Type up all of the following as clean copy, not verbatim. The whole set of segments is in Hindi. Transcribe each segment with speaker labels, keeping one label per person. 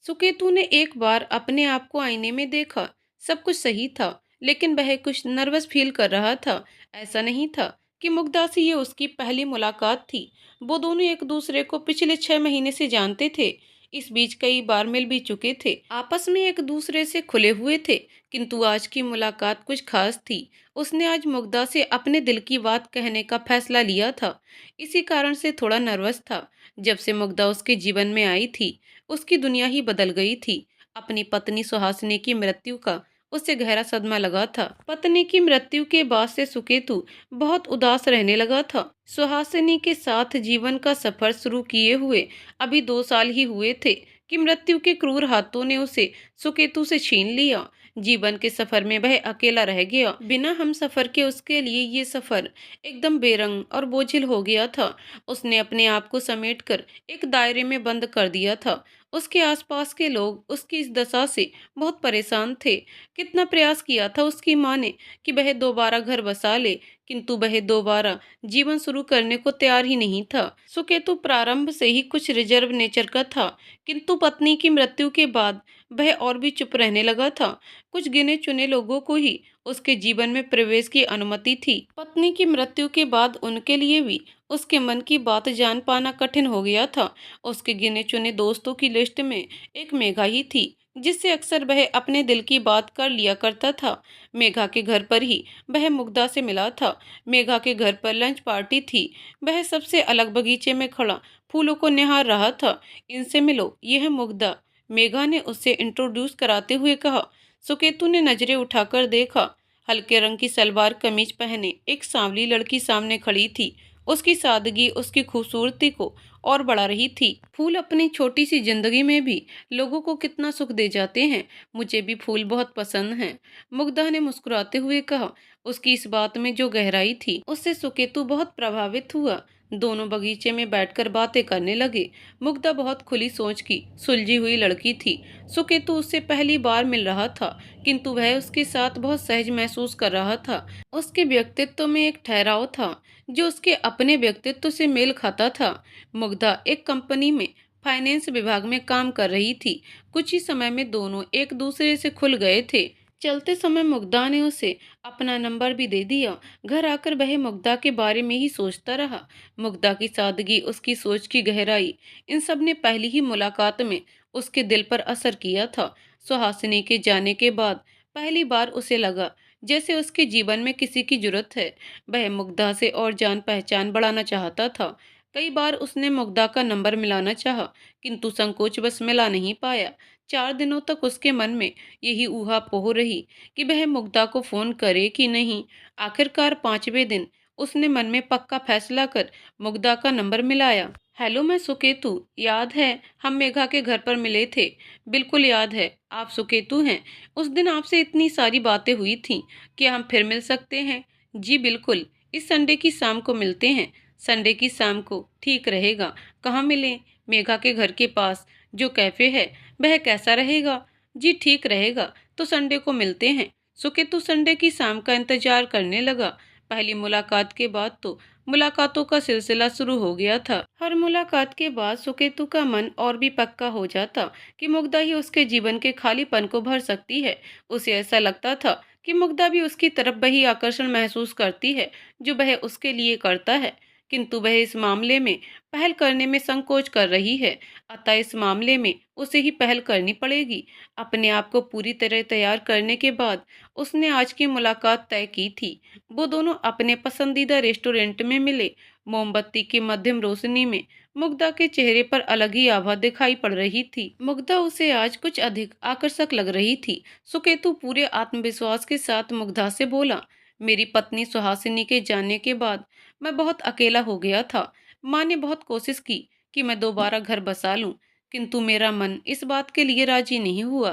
Speaker 1: सुकेतु ने एक बार अपने आप को आईने में देखा। सब कुछ सही था, लेकिन वह कुछ नर्वस फील कर रहा था। ऐसा नहीं था कि मुग्धा से ये उसकी पहली मुलाकात थी। वो दोनों एक दूसरे को पिछले 6 महीने से जानते थे। इस बीच कई बार मिल भी चुके थे, आपस में एक दूसरे से खुले हुए थे। किंतु आज की मुलाकात कुछ खास थी। उसने आज मुग्धा से अपने दिल की बात कहने का फैसला लिया था। इसी कारण से थोड़ा नर्वस था। जब से मुग्धा उसके जीवन में आई थी, उसकी दुनिया ही बदल गई थी। अपनी पत्नी सुहासिनी की मृत्यु का उसे गहरा सदमा लगा था। पत्नी की मृत्यु के बाद से सुकेतु बहुत उदास रहने लगा था। सुहासिनी के साथ जीवन का सफर शुरू किए हुए अभी 2 साल ही हुए थे कि मृत्यु के क्रूर हाथों ने उसे सुकेतु से छीन लिया। जीवन के सफर में वह अकेला रह गया। बिना हम सफर के उसके लिए ये सफर एकदम बेरंग और बोझिल हो गया था। उसने अपने आप को समेटकर एक दायरे में बंद कर दिया था। उसके आसपास के लोग उसकी इस दशा से बहुत परेशान थे। कितना प्रयास किया था उसकी माँ ने कि वह दोबारा घर बसा ले, किंतु वह दोबारा जीवन शुरू करने को तैयार ही नहीं था। सुकेतु प्रारंभ से ही कुछ रिजर्व नेचर का था, किंतु पत्नी की मृत्यु के बाद वह और भी चुप रहने लगा था। कुछ गिने चुने लोगों को ही उसके जीवन में प्रवेश की अनुमति थी। पत्नी की मृत्यु के बाद उनके लिए भी उसके मन की बात जान पाना कठिन हो गया था। उसके गिने चुने दोस्तों की लिस्ट में एक मेघा ही थी, जिससे अक्सर वह अपने दिल की बात कर लिया करता था। मेघा के घर पर ही वह मुग्धा से मिला था। मेघा के घर पर लंच पार्टी थी। वह सबसे अलग बगीचे में खड़ा फूलों को निहार रहा था। इनसे मिलो, यह है मुग्धा, मेघा ने उससे इंट्रोड्यूस कराते हुए कहा। सुकेतु ने नजरें उठाकर देखा। हल्के रंग की सलवार कमीज पहने एक सांवली लड़की सामने खड़ी थी। उसकी सादगी उसकी खूबसूरती को और बढ़ा रही थी। फूल अपनी छोटी सी जिंदगी में भी लोगों को कितना सुख दे जाते हैं। मुझे भी फूल बहुत पसंद हैं, मुग्धा ने मुस्कुराते हुए कहा। उसकी इस बात में जो गहराई थी, उससे सुकेतु बहुत प्रभावित हुआ। दोनों बगीचे में बैठकर बातें करने लगे। मुग्धा बहुत खुली सोच की सुलझी हुई लड़की थी। सुकेतु उससे पहली बार मिल रहा था, किंतु वह उसके साथ बहुत सहज महसूस कर रहा था। उसके व्यक्तित्व में एक ठहराव था जो उसके अपने व्यक्तित्व से मेल खाता था। मुग्धा एक कंपनी में फाइनेंस विभाग में काम कर रही थी। कुछ ही समय में दोनों एक दूसरे से खुल गए थे। चलते समय मुग्धा ने उसे अपना नंबर भी दे दिया। घर आकर वह मुग्धा के बारे में ही सोचता रहा। मुग्धा की सादगी, उसकी सोच की गहराई, इन सब ने पहली ही मुलाकात में उसके दिल पर असर किया था। सुहासिनी के जाने के बाद पहली बार उसे लगा जैसे उसके जीवन में किसी की जरूरत है। वह मुग्धा से और जान पहचान बढ़ाना चाहता था। कई बार उसने मुग्धा का नंबर मिलाना चाहा, किंतु संकोच बस मिला नहीं पाया। 4 दिनों तक उसके मन में यही ऊहापोह रही कि वह मुग्धा को फोन करे कि नहीं। आखिरकार 5वें दिन उसने मन में पक्का फैसला कर मुग्धा का नंबर मिलाया। हेलो, मैं सुकेतु। याद है हम मेघा के घर पर मिले थे? बिल्कुल याद है। आप सुकेतु हैं? उस दिन आपसे इतनी सारी बातें हुई थी। क्या हम फिर मिल सकते हैं? जी बिल्कुल, इस संडे की शाम को मिलते हैं। संडे की शाम को ठीक रहेगा। कहाँ मिलें? मेघा के घर के पास जो कैफे है, वह कैसा रहेगा? जी ठीक रहेगा, तो संडे को मिलते हैं। सुकेतु संडे की शाम का इंतजार करने लगा। पहली मुलाकात के बाद तो मुलाकातों का सिलसिला शुरू हो गया था। हर मुलाकात के बाद सुकेतु का मन और भी पक्का हो जाता कि मुग्धा ही उसके जीवन के खालीपन को भर सकती है। उसे ऐसा लगता था कि मुग्धा भी उसकी तरफ वही आकर्षण महसूस करती है जो वह उसके लिए करता है, किंतु वह इस मामले में पहल करने में संकोच कर रही है। अतः इस मामले में उसे ही पहल करनी पड़ेगी। अपने आप को पूरी तरह तैयार करने के बाद उसने आज की मुलाकात तय की थी। वो दोनों अपने पसंदीदा रेस्टोरेंट में मिले। मोमबत्ती की मध्यम रोशनी में मुग्धा के चेहरे पर अलग ही आभा दिखाई पड़ रही थी। मुग्धा उसे आज कुछ अधिक आकर्षक लग रही थी। सुकेतु पूरे आत्मविश्वास के साथ मुग्धा से बोला, मेरी पत्नी सुहासिनी के जाने के बाद मैं बहुत अकेला हो गया था। माँ ने बहुत कोशिश की कि मैं दोबारा घर बसा लूं, किंतु मेरा मन इस बात के लिए राजी नहीं हुआ।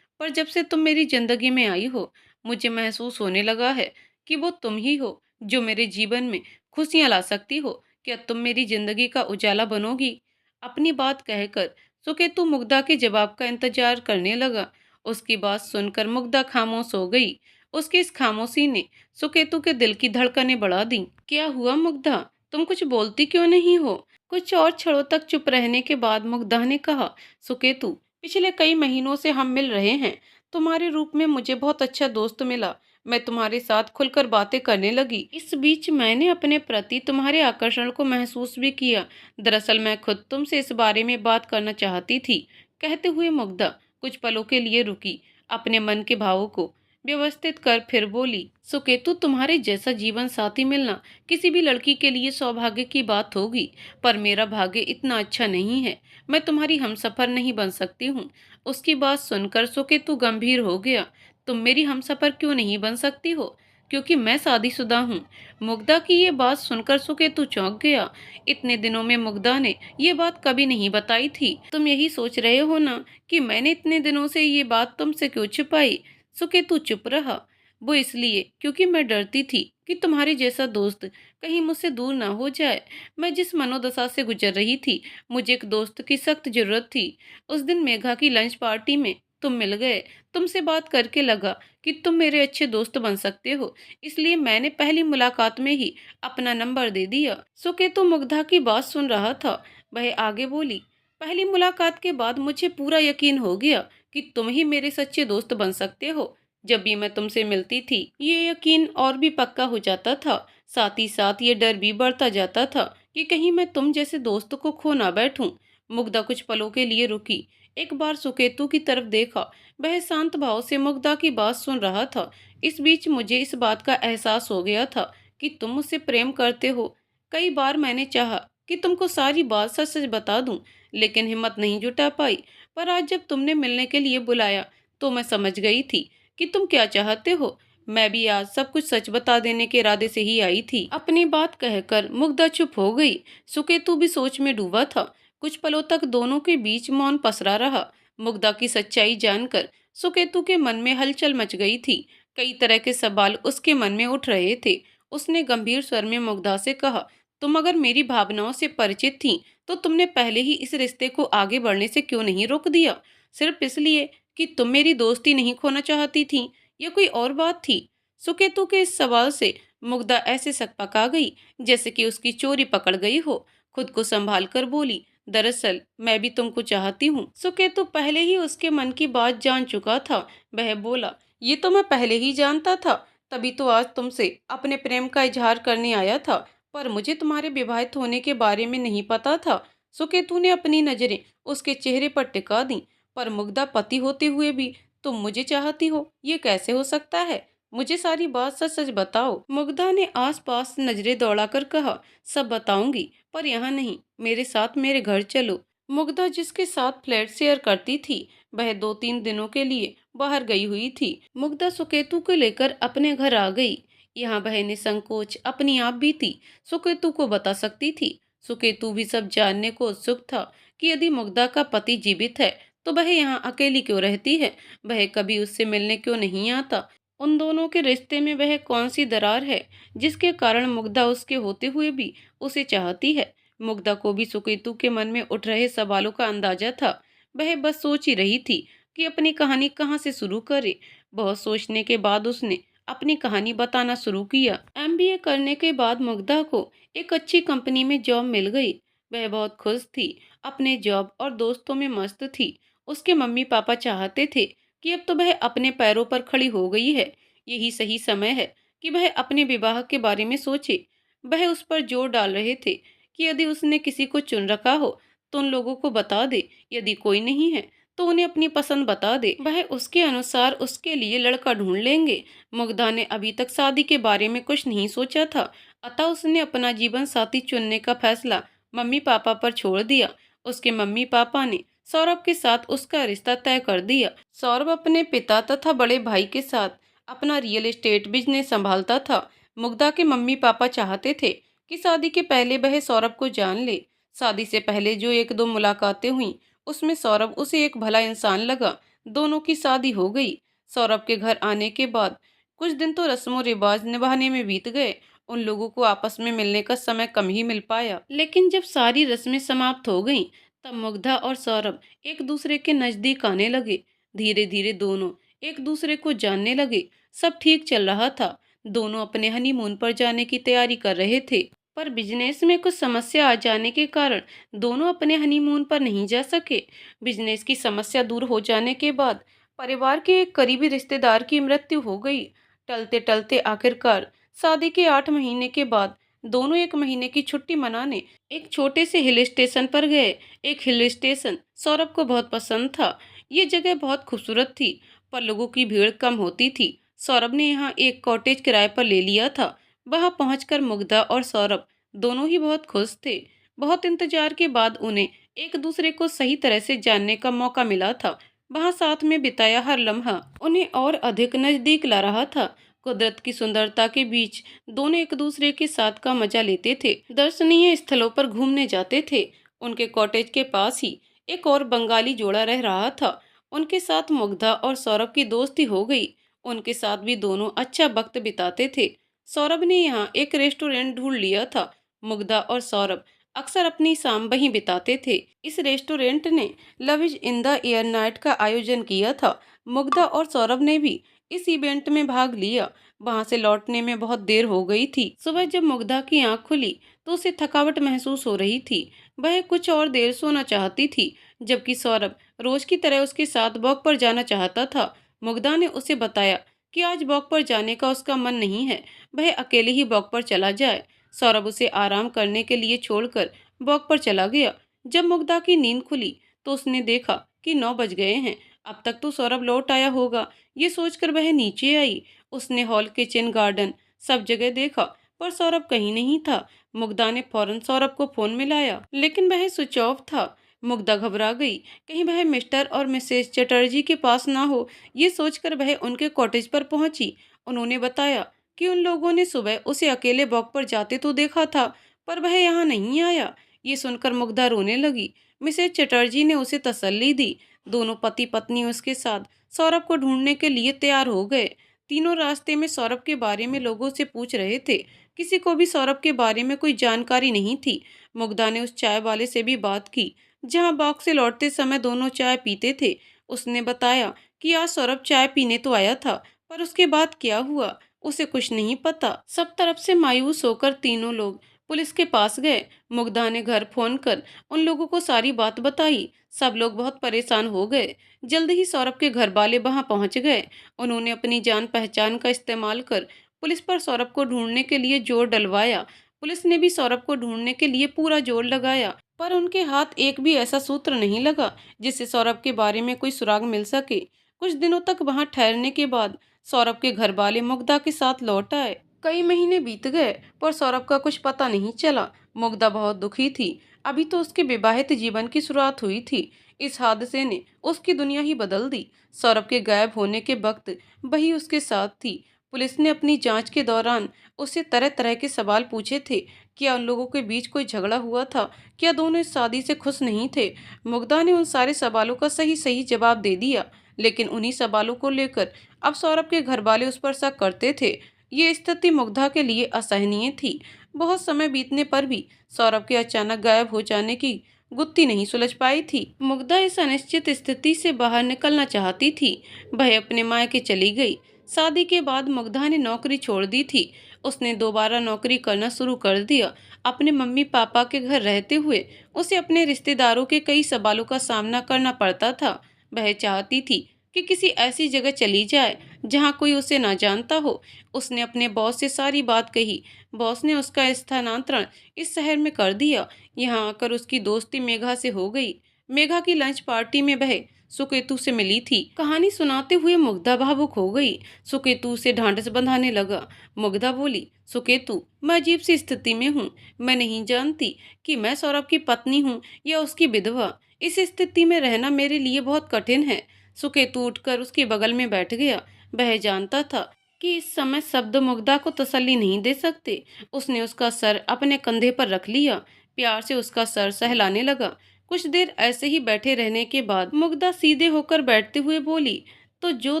Speaker 1: पर जब से तुम मेरी जिंदगी में आई हो, मुझे महसूस होने लगा है कि वो तुम ही हो जो मेरे जीवन में खुशियां ला सकती हो। क्या तुम मेरी जिंदगी का उजाला बनोगी? अपनी बात कहकर सुकेतु मुग्धा के जवाब का इंतजार करने लगा। उसकी बात सुनकर मुग्धा खामोश हो गई। उसकी इस खामोशी ने सुकेतु के दिल की धड़कनें बढ़ा दी। क्या हुआ मुग्धा, तुम कुछ बोलती क्यों नहीं हो? कुछ और क्षणों तक चुप रहने के बाद मुग्धा ने कहा, सुकेतु, पिछले कई महीनों से हम मिल रहे हैं। तुम्हारे रूप में मुझे बहुत अच्छा दोस्त मिला। मैं तुम्हारे साथ खुलकर बातें करने लगी। इस बीच मैंने अपने प्रति तुम्हारे आकर्षण को महसूस भी किया। दरअसल मैं खुद तुमसे इस बारे में बात करना चाहती थी। कहते हुए मुग्धा कुछ पलों के लिए रुकी, अपने मन के भावों को व्यवस्थित कर फिर बोली, सुकेतु, तुम्हारे जैसा जीवन साथी मिलना किसी भी लड़की के लिए सौभाग्य की बात होगी, पर मेरा भाग्य इतना अच्छा नहीं है। मैं तुम्हारी हमसफर नहीं बन सकती हूँ। उसकी बात सुनकर सुकेतु गंभीर हो गया। तुम मेरी हमसफर क्यों नहीं बन सकती हो? क्योंकि मैं शादीशुदा हूँ। मुग्धा की ये बात सुनकर सुकेतु चौंक गया। इतने दिनों में मुग्धा ने ये बात कभी नहीं बताई थी। तुम यही सोच रहे हो ना कि मैंने इतने दिनों से ये बात तुमसे क्यों छुपाई? सुकेतु चुप रहा। वो इसलिए क्योंकि मैं डरती थी कि तुम्हारे जैसा दोस्त कहीं मुझसे दूर ना हो जाए। मैं जिस मनोदशा से गुजर रही थी, मुझे एक दोस्त की सख्त जरूरत थी। उस दिन मेघा की लंच पार्टी में तुम मिल गए। तुमसे बात करके लगा कि तुम मेरे अच्छे दोस्त बन सकते हो, इसलिए मैंने पहली मुलाकात में ही अपना नंबर दे दिया। सुकेतु मुग्धा की बात सुन रहा था। वह आगे बोली, पहली मुलाकात के बाद मुझे पूरा यकीन हो गया कि तुम ही मेरे सच्चे दोस्त बन सकते हो। जब भी मैं तुमसे मिलती थी, ये यकीन और भी पक्का हो जाता था। साथ ही साथ ये डर भी बढ़ता जाता था कि कहीं मैं तुम जैसे दोस्त को खो ना बैठूं। मुग्धा कुछ पलों के लिए रुकी, एक बार सुकेतु की तरफ देखा। वह शांत भाव से मुग्धा की बात सुन रहा था। इस बीच मुझे इस बात का एहसास हो गया था कि तुम मुझसे प्रेम करते हो। कई बार मैंने चाहा कि तुमको सारी बात सच सच बता दूं, लेकिन हिम्मत नहीं जुटा पाई। पर आज जब तुमने मिलने के लिए बुलाया, तो मैं समझ गई थी कि तुम क्या चाहते हो। मैं भी आज सब कुछ सच बता देने के इरादे से ही आई थी। अपनी बात कहकर मुग्धा चुप हो गई। सुकेतु भी सोच में डूबा था। कुछ पलों तक दोनों के बीच मौन पसरा रहा। मुग्धा की सच्चाई जानकर सुकेतु के मन में हलचल मच गई थी। कई तरह के सवाल उसके मन में उठ रहे थे। उसने गंभीर स्वर में मुग्धा से कहा, तुम अगर मेरी भावनाओं से परिचित थी, तो तुमने पहले ही इस रिश्ते को आगे बढ़ने से क्यों नहीं रोक दिया? सिर्फ इसलिए कि तुम मेरी दोस्ती नहीं खोना चाहती थी, या कोई और बात थी? सुकेतु के इस सवाल से मुग्धा ऐसे सकपका गई जैसे कि उसकी चोरी पकड़ गई हो। खुद को संभाल कर बोली, दरअसल मैं भी तुमको चाहती हूँ। सुकेतु पहले ही उसके मन की बात जान चुका था। वह बोला, ये तो मैं पहले ही जानता था, तभी तो आज तुमसे अपने प्रेम का इजहार करने आया था। पर मुझे तुम्हारे विवाहित होने के बारे में नहीं पता था। सुकेतु ने अपनी नजरें उसके चेहरे पर टिका दी। पर मुग्धा, पति होते हुए भी तुम मुझे चाहती हो, ये कैसे हो सकता है? मुझे सारी बात सच सच बताओ। मुग्धा ने आसपास नजरें दौड़ाकर कहा, सब बताऊंगी, पर यहाँ नहीं, मेरे साथ मेरे घर चलो। मुग्धा जिसके साथ फ्लैट शेयर करती थी, वह 2-3 दिनों के लिए बाहर गई हुई थी। मुग्धा सुकेतु को लेकर अपने घर आ गई। यहाँ वह निसंकोच अपनी आप भी थी, सुकेतु को बता सकती थी। सुकेतु भी सब जानने को उत्सुक था कि यदि मुग्धा का पति जीवित है, तो वह यहाँ अकेली क्यों रहती है? वह कभी उससे मिलने क्यों नहीं आता? उन दोनों के रिश्ते में वह कौन सी दरार है जिसके कारण मुग्धा उसके होते हुए भी उसे चाहती है? मुग्धा को भी सुकेतु के मन में उठ रहे सवालों का अंदाजा था। वह बस सोच ही रही थी कि अपनी कहानी कहाँ से शुरू करे। बहुत सोचने के बाद उसने अपनी कहानी बताना शुरू किया। एमबीए करने के बाद मुग्धा को एक अच्छी कंपनी में जॉब मिल गई। वह बहुत खुश थी, अपने जॉब और दोस्तों में मस्त थी। उसके मम्मी पापा चाहते थे कि अब तो वह अपने पैरों पर खड़ी हो गई है, यही सही समय है कि वह अपने विवाह के बारे में सोचे। वह उस पर जोर डाल रहे थे कि यदि उसने किसी को चुन रखा हो तो उन लोगों को बता दे, यदि कोई नहीं है तो उन्हें अपनी पसंद बता दे, वह उसके अनुसार उसके लिए लड़का ढूंढ लेंगे। मुग्धा ने अभी तक शादी के बारे में कुछ नहीं सोचा था, अतः उसने अपना जीवन साथी चुनने का फैसला मम्मी पापा पर छोड़ दिया। उसके मम्मी पापा ने सौरभ के साथ उसका रिश्ता तय कर दिया। सौरभ अपने पिता तथा बड़े भाई के साथ अपना रियल एस्टेट बिजनेस संभालता था। मुग्धा के मम्मी पापा चाहते थे कि शादी के पहले वह सौरभ को जान ले। शादी से पहले जो 1-2 मुलाकातें हुई, उसमें सौरभ उसे एक भला इंसान लगा। दोनों की शादी हो गई। सौरभ के घर आने के बाद कुछ दिन तो रस्मों रिवाज निभाने में बीत गए। उन लोगों को आपस में मिलने का समय कम ही मिल पाया। लेकिन जब सारी रस्में समाप्त हो गईं, तब मुग्धा और सौरभ एक दूसरे के नजदीक आने लगे। धीरे धीरे दोनों एक दूसरे को जानने लगे। सब ठीक चल रहा था। दोनों अपने हनीमून पर जाने की तैयारी कर रहे थे। पर बिजनेस में कुछ समस्या आ जाने के कारण दोनों अपने हनीमून पर नहीं जा सके। बिजनेस की समस्या दूर हो जाने के बाद परिवार के एक करीबी रिश्तेदार की मृत्यु हो गई। टलते टलते आखिरकार शादी के 8 महीने के बाद दोनों 1 महीने की छुट्टी मनाने एक छोटे से हिल स्टेशन पर गए। एक हिल स्टेशन सौरभ को बहुत पसंद था। ये जगह बहुत खूबसूरत थी, पर लोगों की भीड़ कम होती थी। सौरभ ने यहाँ एक कॉटेज किराए पर ले लिया था। वहां पहुंचकर मुग्धा और सौरभ दोनों ही बहुत खुश थे। बहुत इंतजार के बाद उन्हें एक दूसरे को सही तरह से जानने का मौका मिला था। वहां साथ में बिताया हर लम्हा उन्हें और अधिक नजदीक ला रहा था। कुदरत की सुंदरता के बीच दोनों एक दूसरे के साथ का मजा लेते थे, दर्शनीय स्थलों पर घूमने जाते थे। उनके कॉटेज के पास ही एक और बंगाली जोड़ा रह रहा था। उनके साथ मुग्धा और सौरभ की दोस्ती हो गई। उनके साथ भी दोनों अच्छा वक्त बिताते थे। सौरभ ने यहाँ एक रेस्टोरेंट ढूंढ लिया था। मुग्धा और सौरभ अक्सर अपनी शाम वहीं बिताते थे। इस रेस्टोरेंट ने love is in the air night का आयोजन किया था। मुग्धा और सौरभ ने भी इस इवेंट में भाग लिया। वहां से लौटने में बहुत देर हो गई थी। सुबह जब मुग्धा की आंख खुली तो उसे थकावट महसूस हो रही थी। वह कुछ और देर सोना चाहती थी, जबकि सौरभ रोज की तरह उसके साथ वॉक पर जाना चाहता था। मुग्धा ने उसे बताया कि आज वॉक पर जाने का उसका मन नहीं है, वह अकेले ही वॉक पर चला जाए। सौरभ उसे आराम करने के लिए छोड़कर वॉक पर चला गया। जब मुग्धा की नींद खुली तो उसने देखा कि 9 बज गए हैं। अब तक तो सौरभ लौट आया होगा, ये सोचकर वह नीचे आई। उसने हॉल, किचन, गार्डन सब जगह देखा, पर सौरभ कहीं नहीं था। मुग्धा ने फौरन सौरभ को फोन मिलाया, लेकिन वह स्विच ऑफ था। मुग्धा घबरा गई, कहीं वह मिस्टर और मिसेस चटर्जी के पास ना हो। ये सोचकर वह उनके कॉटेज पर पहुंची। उन्होंने बताया कि उन लोगों ने सुबह उसे अकेले वॉक पर जाते तो देखा था, पर वह यहाँ नहीं आया। ये सुनकर मुग्धा रोने लगी। मिसेस चटर्जी ने उसे तसल्ली दी। दोनों पति पत्नी उसके साथ सौरभ को ढूंढने के लिए तैयार हो गए। तीनों रास्ते में सौरभ के बारे में लोगों से पूछ रहे थे। किसी को भी सौरभ के बारे में कोई जानकारी नहीं थी। मुग्धा ने उस चाय वाले से भी बात की, जहां बाग से लौटते समय दोनों चाय पीते थे। उसने बताया कि आज सौरभ चाय पीने तो आया था, पर उसके बाद क्या हुआ उसे कुछ नहीं पता। सब तरफ से मायूस होकर तीनों लोग पुलिस के पास गए। मुग्धा ने घर फोन कर उन लोगों को सारी बात बताई। सब लोग बहुत परेशान हो गए। जल्द ही सौरभ के घर वाले वहां पहुंच गए। उन्होंने अपनी जान पहचान का इस्तेमाल कर पुलिस पर सौरभ को ढूंढने के लिए जोर डलवाया। पुलिस ने भी सौरभ को ढूंढने के लिए पूरा जोर लगाया, पर उनके हाथ एक भी ऐसा सूत्र नहीं लगा जिससे सौरभ के बारे में कोई सुराग मिल सके। कुछ दिनों तक वहां ठहरने के बाद सौरभ के घर वाले मुग्धा के साथ लौट आए। कई महीने बीत गए, पर सौरभ का कुछ पता नहीं चला। मुग्धा बहुत दुखी थी। अभी तो उसके विवाहित जीवन की शुरुआत हुई थी। इस हादसे ने उसकी दुनिया ही बदल दी। सौरभ के गायब होने के वक्त वही उसके साथ थी। पुलिस ने अपनी जांच के दौरान उससे तरह तरह के सवाल पूछे थे। क्या उन लोगों के बीच कोई झगड़ा हुआ था? क्या दोनों इस शादी से खुश नहीं थे? मुग्धा ने उन सारे सवालों का सही सही जवाब दे दिया, लेकिन उन्हीं सवालों को लेकर अब सौरभ के घर वाले उस पर शक करते थे। ये स्थिति मुग्धा के लिए असहनीय थी। बहुत समय बीतने पर भी सौरभ के अचानक गायब हो जाने की गुत्थी नहीं सुलझ पाई थी। मुग्धा इस अनिश्चित स्थिति से बाहर निकलना चाहती थी। वह अपने मायके चली गई। शादी के बाद मुग्धा ने नौकरी छोड़ दी थी। उसने दोबारा नौकरी करना शुरू कर दिया। अपने मम्मी पापा के घर रहते हुए उसे अपने रिश्तेदारों के कई सवालों का सामना करना पड़ता था। वह चाहती थी कि किसी ऐसी जगह चली जाए जहां कोई उसे ना जानता हो। उसने अपने बॉस से सारी बात कही। बॉस ने उसका स्थानांतरण इस शहर में कर दिया। यहाँ आकर उसकी दोस्ती मेघा से हो गई। मेघा की लंच पार्टी में वह सुकेतु से मिली थी। कहानी सुनाते हुए मुग्धा भावुक हो गई। सुकेतु उसे ढांढस बंधाने लगा। मुग्धा बोली, सुकेतु, मैं अजीब सी स्थिति में हूँ। मैं नहीं जानती कि मैं सौरभ की पत्नी हूँ या उसकी विधवा। इस स्थिति में रहना मेरे लिए बहुत कठिन है। सुकेतु उठकर उसके बगल में बैठ गया। वह जानता था कि इस समय शब्द मुग्धा को तसल्ली नहीं दे सकते। उसने उसका सर अपने कंधे पर रख लिया। प्यार से उसका सर सहलाने लगा। कुछ देर ऐसे ही बैठे रहने के बाद मुग्धा सीधे होकर बैठते हुए बोली, तो जो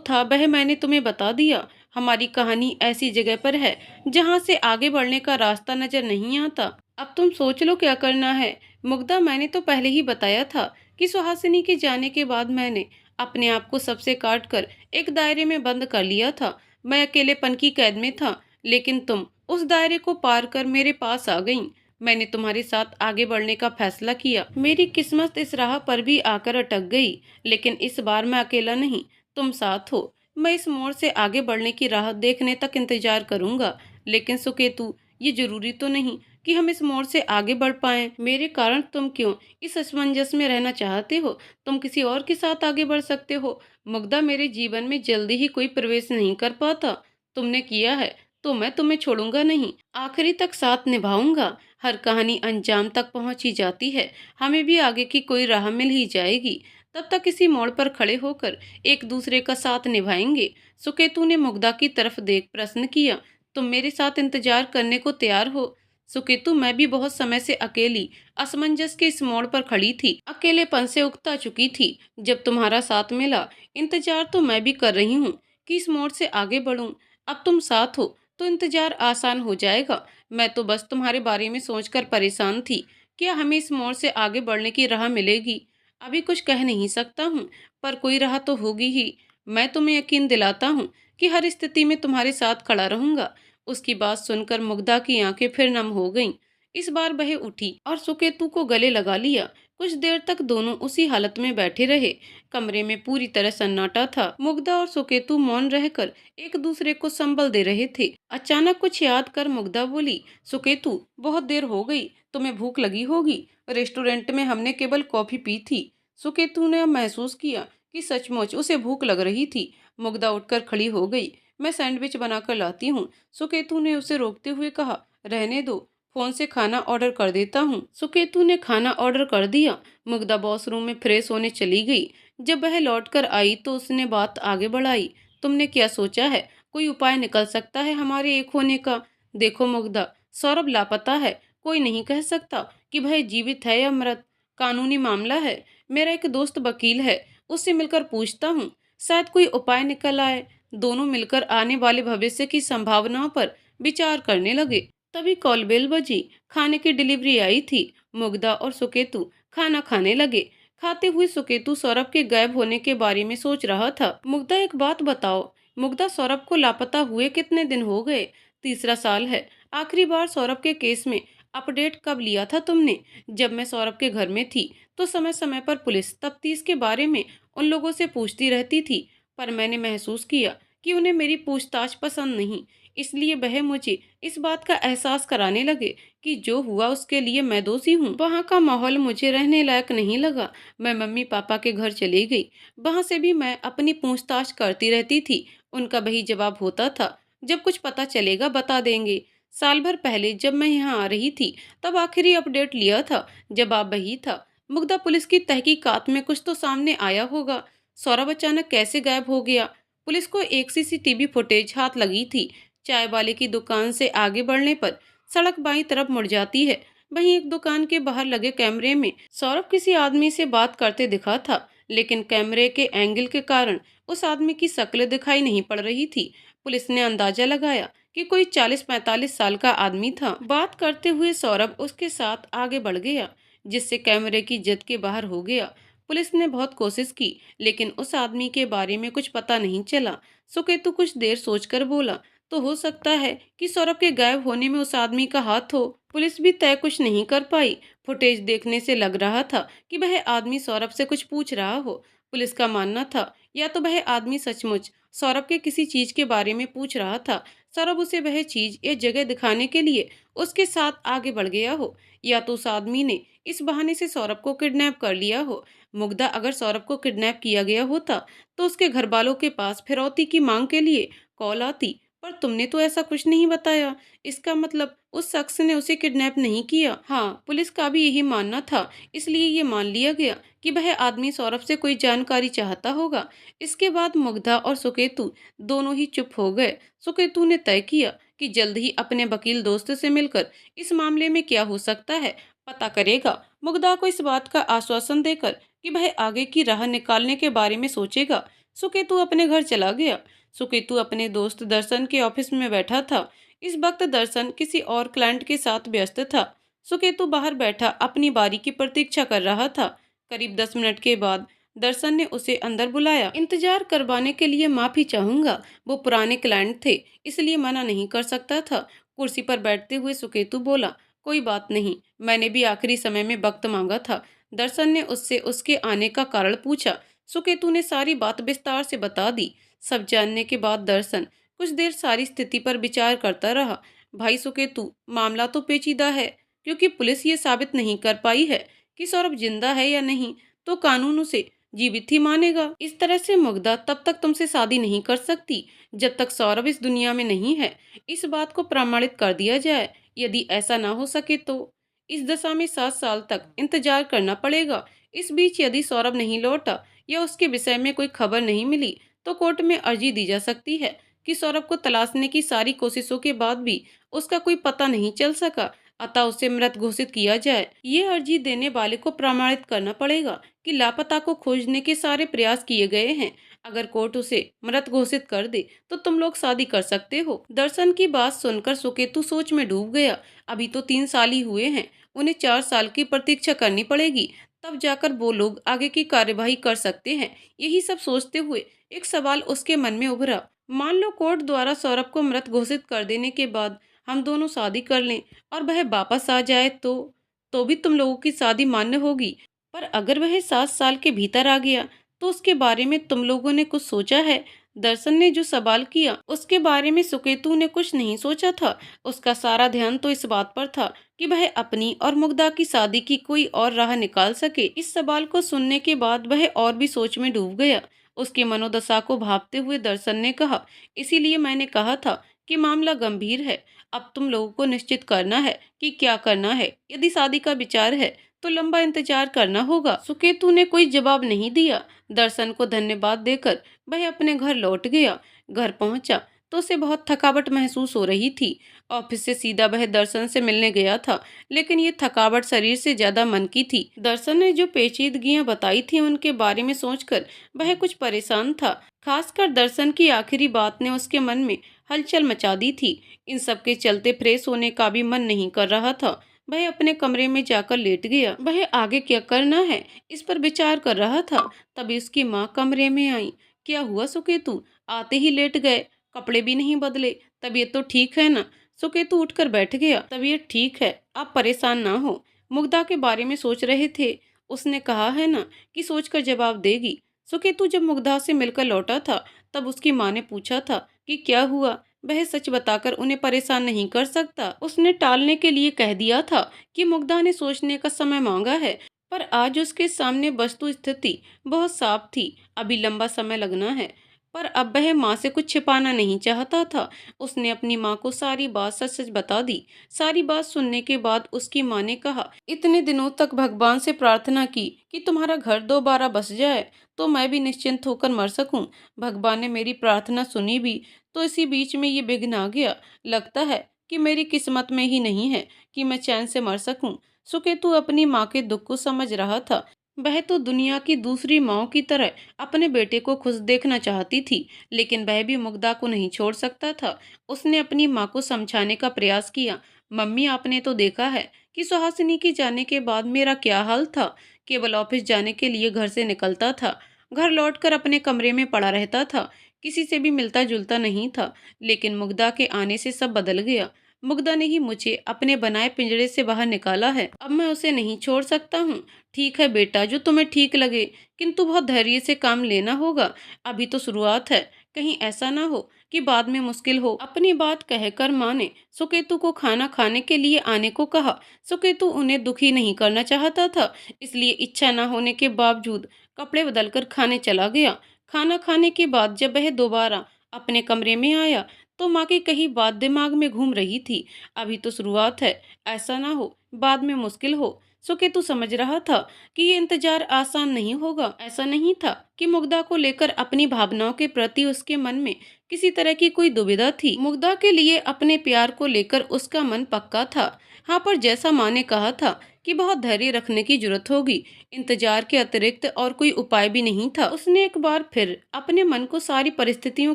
Speaker 1: था वह मैंने तुम्हें बता दिया। हमारी कहानी ऐसी जगह पर है जहाँ से आगे बढ़ने का रास्ता नजर नहीं आता। अब तुम सोच लो क्या करना है। मुग्धा, मैंने तो पहले ही बताया था कि सुहासिनी के जाने के बाद मैंने अपने आप को सबसे काट कर एक दायरे में बंद कर लिया था। मैं अकेलेपन की कैद में था, लेकिन तुम उस दायरे को पार कर मेरे पास आ गईं। मैंने तुम्हारे साथ आगे बढ़ने का फैसला किया। मेरी किस्मत इस राह पर भी आकर अटक गई, लेकिन इस बार मैं अकेला नहीं, तुम साथ हो। मैं इस मोड़ से आगे बढ़ने की राह देखने तक इंतजार करूंगा। लेकिन सुकेतु, ये जरूरी तो नहीं कि हम इस मोड़ से आगे बढ़ पाएं। मेरे कारण तुम क्यों इस असमंजस में रहना चाहते हो? तुम किसी और के साथ आगे बढ़ सकते हो। मुग्धा, मेरे जीवन में जल्दी ही कोई प्रवेश नहीं कर पाता। तुमने किया है तो मैं तुम्हें छोड़ूंगा नहीं, आखिरी तक साथ निभाऊंगा। हर कहानी अंजाम तक पहुंच ही जाती है, हमें भी आगे की कोई राह मिल ही जाएगी। तब तक इसी मोड़ पर खड़े होकर एक दूसरे का साथ निभाएंगे। सुकेतु ने मुग्धा की तरफ देख प्रश्न किया, तुम मेरे साथ इंतजार करने को तैयार हो? सुकेतु, मैं भी बहुत समय से अकेली असमंजस के इस मोड़ पर खड़ी थी, अकेलेपन से उकता चुकी थी। जब तुम्हारा साथ मिला, इंतजार तो मैं भी कर रही हूँ कि इस मोड़ से आगे बढ़ूं। अब तुम साथ हो तो इंतजार आसान हो जाएगा। मैं तो बस तुम्हारे बारे में सोचकर परेशान थी, क्या हमें इस मोड़ से आगे बढ़ने की राह मिलेगी? अभी कुछ कह नहीं सकता हूँ, पर कोई राह तो होगी ही। मैं तुम्हें यकीन दिलाता हूँ कि हर स्थिति में तुम्हारे साथ खड़ा रहूंगा। उसकी बात सुनकर मुग्धा की आंखें फिर नम हो गईं। इस बार वह उठी और सुकेतु को गले लगा लिया। कुछ देर तक दोनों उसी हालत में बैठे रहे। कमरे में पूरी तरह सन्नाटा था। मुग्धा और सुकेतु मौन रहकर एक दूसरे को संबल दे रहे थे। अचानक कुछ याद कर मुग्धा बोली, सुकेतु, बहुत देर हो गई, तुम्हें भूख लगी होगी। रेस्टोरेंट में हमने केवल कॉफी पी थी। सुकेतु ने अब महसूस किया कि सचमुच उसे भूख लग रही थी। मुग्धा उठकर खड़ी हो गई। मैं सैंडविच बनाकर लाती हूँ, सुकेतु ने उसे रोकते हुए कहा। रहने दो, फोन से खाना ऑर्डर कर देता हूँ। सुकेतु ने खाना ऑर्डर कर दिया। मुग्धा वॉशरूम में फ्रेश होने चली गई। जब वह लौटकर आई तो उसने बात आगे बढ़ाई, तुमने क्या सोचा है? कोई उपाय निकल सकता है हमारे एक होने का? देखो मुग्धा, सौरभ लापता है, कोई नहीं कह सकता कि वह जीवित है या मृत। कानूनी मामला है। मेरा एक दोस्त वकील है, उससे मिलकर पूछता हूँ, शायद कोई उपाय निकल आए। दोनों मिलकर आने वाले भविष्य की संभावनाओं पर विचार करने लगे। तभी कॉल बेल बजी। खाने की डिलीवरी आई थी। मुग्धा और सुकेतु खाना खाने लगे। खाते हुए सुकेतु सौरभ के गायब होने के बारे में सोच रहा था। मुग्धा, एक बात बताओ, मुग्धा, सौरभ को लापता हुए कितने दिन हो गए? तीसरा साल है। आखिरी बार सौरभ के केस में अपडेट कब लिया था तुमने? जब मैं सौरभ के घर में थी तो समय समय पर पुलिस तफ्तीश के बारे में उन लोगों से पूछती रहती थी, पर मैंने महसूस किया कि उन्हें मेरी पूछताछ पसंद नहीं। इसलिए वह मुझे इस बात का एहसास कराने लगे कि जो हुआ उसके लिए मैं दोषी हूँ। वहाँ का माहौल मुझे रहने लायक नहीं लगा। मैं मम्मी पापा के घर चली गई। वहाँ से भी मैं अपनी पूछताछ करती रहती थी। उनका वही जवाब होता था, जब कुछ पता चलेगा बता देंगे। साल भर पहले जब मैं यहाँ आ रही थी तब आखिरी अपडेट लिया था। जवाब वही था। मुग्धा, पुलिस की तहकीकात में कुछ तो सामने आया होगा। सौरभ अचानक कैसे गायब हो गया? पुलिस को एक सीसीटीवी फुटेज हाथ लगी थी। चाय वाले की दुकान से आगे बढ़ने पर सड़क बाईं तरफ मुड़ जाती है। वहीं एक दुकान के बाहर लगे कैमरे में सौरभ किसी आदमी से बात करते दिखा था, लेकिन कैमरे के एंगल के कारण उस आदमी की शक्ल दिखाई नहीं पड़ रही थी। पुलिस ने अंदाजा लगाया कि कोई 40-45 साल का आदमी था। बात करते हुए सौरभ उसके साथ आगे बढ़ गया, जिससे कैमरे की जद के बाहर हो गया। पुलिस ने बहुत कोशिश की, लेकिन उस आदमी के बारे में कुछ पता नहीं चला। सुकेतु कुछ देर सोचकर बोला, तो हो सकता है कि सौरभ के गायब होने में उस आदमी का हाथ हो। पुलिस भी तय कुछ नहीं कर पाई। फुटेज देखने से लग रहा था कि वह आदमी सौरभ से कुछ पूछ रहा हो। पुलिस का मानना था या तो वह आदमी सचमुच सौरभ के किसी चीज के बारे में पूछ रहा था, सौरभ उसे वह चीज या जगह दिखाने के लिए उसके साथ आगे बढ़ गया हो, या तो उस आदमी ने इस बहाने से सौरभ को किडनैप कर लिया हो। मुग्धा, अगर सौरभ को किडनैप किया गया होता तो उसके घर वालों के पास फिरौती की मांग के लिए कॉल आती, पर तुमने तो ऐसा कुछ नहीं बताया। इसका मतलब उस शख्स ने उसे किडनैप नहीं किया। हाँ, पुलिस का भी यही मानना था, इसलिए ये मान लिया गया कि वह आदमी सौरभ से कोई जानकारी चाहता होगा। इसके बाद मुग्धा और सुकेतु दोनों ही चुप हो गए। सुकेतु ने तय किया कि जल्द ही अपने वकील दोस्त से मिलकर इस मामले में क्या हो सकता है पता करेगा। मुग्धा को इस बात का आश्वासन देकर कि वह आगे की राह निकालने के बारे में सोचेगा, सुकेतु अपने घर चला गया। सुकेतु अपने दोस्त दर्शन के ऑफिस में बैठा था। इस वक्त दर्शन किसी और क्लाइंट के साथ व्यस्त था। सुकेतु बाहर बैठा अपनी बारी की प्रतीक्षा कर रहा था। करीब 10 मिनट के बाद दर्शन ने उसे अंदर बुलाया। इंतजार करवाने के लिए माफी चाहूंगा, वो पुराने क्लाइंट थे, इसलिए मना नहीं कर सकता था। कुर्सी पर बैठते हुए सुकेतु बोला, कोई बात नहीं, मैंने भी आखिरी समय में वक्त मांगा था। दर्शन ने उससे उसके आने का कारण पूछा। सुकेतु ने सारी बात विस्तार से बता दी। सब जानने के बाद दर्शन कुछ देर सारी स्थिति पर विचार करता रहा। भाई सुकेतु, मामला तो पेचीदा है, क्योंकि पुलिस ये साबित नहीं कर पाई है कि सौरभ जिंदा है या नहीं, तो कानून उसे जीवित ही मानेगा। इस तरह से मुग्धा तब तक तुमसे शादी नहीं कर सकती जब तक सौरभ इस दुनिया में नहीं है। इस बात को प्रमाणित कर दिया जाए। यदि ऐसा ना हो सके तो इस दशा में 7 साल तक इंतजार करना पड़ेगा। इस बीच यदि सौरभ नहीं लौटा या उसके विषय में कोई खबर नहीं मिली तो कोर्ट में अर्जी दी जा सकती है कि सौरभ को तलाशने की सारी कोशिशों के बाद भी उसका कोई पता नहीं चल सका, अतः उसे मृत घोषित किया जाए। ये अर्जी देने वाले को प्रमाणित करना पड़ेगा कि लापता को खोजने के सारे प्रयास किए गए हैं। अगर कोर्ट उसे मृत घोषित कर दे तो तुम लोग शादी कर सकते हो। दर्शन की बात सुनकर सुकेतु सोच में डूब गया। अभी तो 3 साल ही हुए हैं, उन्हें 4 साल की प्रतीक्षा करनी पड़ेगी, तब जाकर वो लोग आगे की कार्यवाही कर सकते हैं। यही सब सोचते हुए एक सवाल उसके मन में उभरा। मान लो कोर्ट द्वारा सौरभ को मृत घोषित कर देने के बाद हम दोनों शादी कर लें और वह वापस आ जाए तो भी तुम लोगों की शादी मान्य होगी। पर अगर वह 7 साल के भीतर आ गया तो उसके बारे में तुम लोगों ने कुछ सोचा है? दर्शन ने जो सवाल किया उसके बारे में सुकेतु ने कुछ नहीं सोचा था। उसका सारा ध्यान तो इस बात पर था कि वह अपनी और मुग्धा की शादी की कोई और राह निकाल सके। इस सवाल को सुनने के बाद वह और भी सोच में डूब गया। उसकी मनोदशा को भांपते हुए दर्शन ने कहा, इसीलिए मैंने कहा था कि मामला गंभीर है। अब तुम लोगों को निश्चित करना है कि क्या करना है। यदि शादी का विचार है तो लंबा इंतजार करना होगा। सुकेतु ने कोई जवाब नहीं दिया। दर्शन को धन्यवाद देकर वह अपने घर लौट गया। घर पहुंचा तो उसे बहुत थकावट महसूस हो रही थी। ऑफिस से सीधा वह दर्शन से मिलने गया था, लेकिन ये थकावट शरीर से ज्यादा मन की थी। दर्शन ने जो पेचीदगियां बताई थी उनके बारे में सोचकर वह कुछ परेशान था। खासकर दर्शन की आखिरी बात ने उसके मन में हलचल मचा दी थी। इन सब के चलते फ्रेश होने का भी मन नहीं कर रहा था। वह अपने कमरे में जाकर लेट गया। वह आगे क्या करना है इस पर विचार कर रहा था। तभी उसकी माँ कमरे में आई। क्या हुआ सुकेतु, आते ही लेट गए, कपड़े भी नहीं बदले, तबीयत तो ठीक है ना? सुकेतु उठकर बैठ गया। तबीयत ठीक है, आप परेशान ना हो, मुग्धा के बारे में सोच रहे थे, उसने कहा है ना कि सोचकर जवाब देगी। सुकेतु जब मुग्धा से मिलकर लौटा था तब उसकी माँ ने पूछा था कि क्या हुआ। वह सच बताकर उन्हें परेशान नहीं कर सकता। उसने टालने के लिए कह दिया था कि मुग्धा ने सोचने का समय मांगा है, पर आज उसके सामने वस्तु स्थिति बहुत साफ थी। अभी लंबा समय लगना है, पर अब वह माँ से कुछ छिपाना नहीं चाहता था। उसने अपनी माँ को सारी बात सच सच बता दी। सारी बात सुनने के बाद उसकी माँ ने कहा, इतने दिनों तक भगवान से प्रार्थना की कि तुम्हारा घर दोबारा बस जाए तो मैं भी निश्चिंत होकर मर सकूं। भगवान ने मेरी प्रार्थना सुनी भी, तो इसी बीच में ये विघ्न आ गया। लगता है कि मेरी किस्मत में ही नहीं है कि मैं चैन से मर सकूं। सुकेतु अपनी माँ के दुख को समझ रहा था। वह तो दुनिया की दूसरी माँओं की तरह अपने बेटे को खुश देखना चाहती थी, लेकिन वह भी मुग्धा को नहीं छोड़ सकता था। उसने अपनी माँ को समझाने का प्रयास किया। मम्मी, आपने तो देखा है कि सुहासिनी के जाने के बाद मेरा क्या हाल था। केवल ऑफिस जाने के लिए घर से निकलता था, घर लौटकर अपने कमरे में पड़ा रहता था, किसी से भी मिलता जुलता नहीं था। लेकिन मुग्धा के आने से सब बदल गया। मुग्धा ने ही मुझे अपने बनाए पिंजरे से बाहर निकाला है। अब मैं उसे नहीं छोड़ सकता हूँ। ठीक है बेटा, जो तुम्हें ठीक लगे, किंतु बहुत धैर्य से काम लेना होगा। अभी तो शुरुआत है, कहीं ऐसा ना हो कि बाद में मुश्किल हो। अपनी बात कहकर माँ ने सुकेतु को खाना खाने के लिए आने को कहा। सुकेतु उन्हें दुखी नहीं करना चाहता था, इसलिए इच्छा न होने के बावजूद कपड़े बदलकर खाने चला गया। खाना खाने के बाद जब वह दोबारा अपने कमरे में आया तो माँ की कही बात दिमाग में घूम रही थी। अभी तो शुरुआत है, ऐसा ना हो बाद में मुश्किल हो। सुकेतु समझ रहा था कि ये इंतजार आसान नहीं होगा। ऐसा नहीं था कि मुग्धा को लेकर अपनी भावनाओं के प्रति उसके मन में किसी तरह की कोई दुविधा थी। मुग्धा के लिए अपने प्यार को लेकर उसका मन पक्का था। हाँ, पर जैसा माँ ने कहा था कि बहुत धैर्य रखने की जरूरत होगी, इंतजार के अतिरिक्त और कोई उपाय भी नहीं था। उसने एक बार फिर अपने मन को सारी परिस्थितियों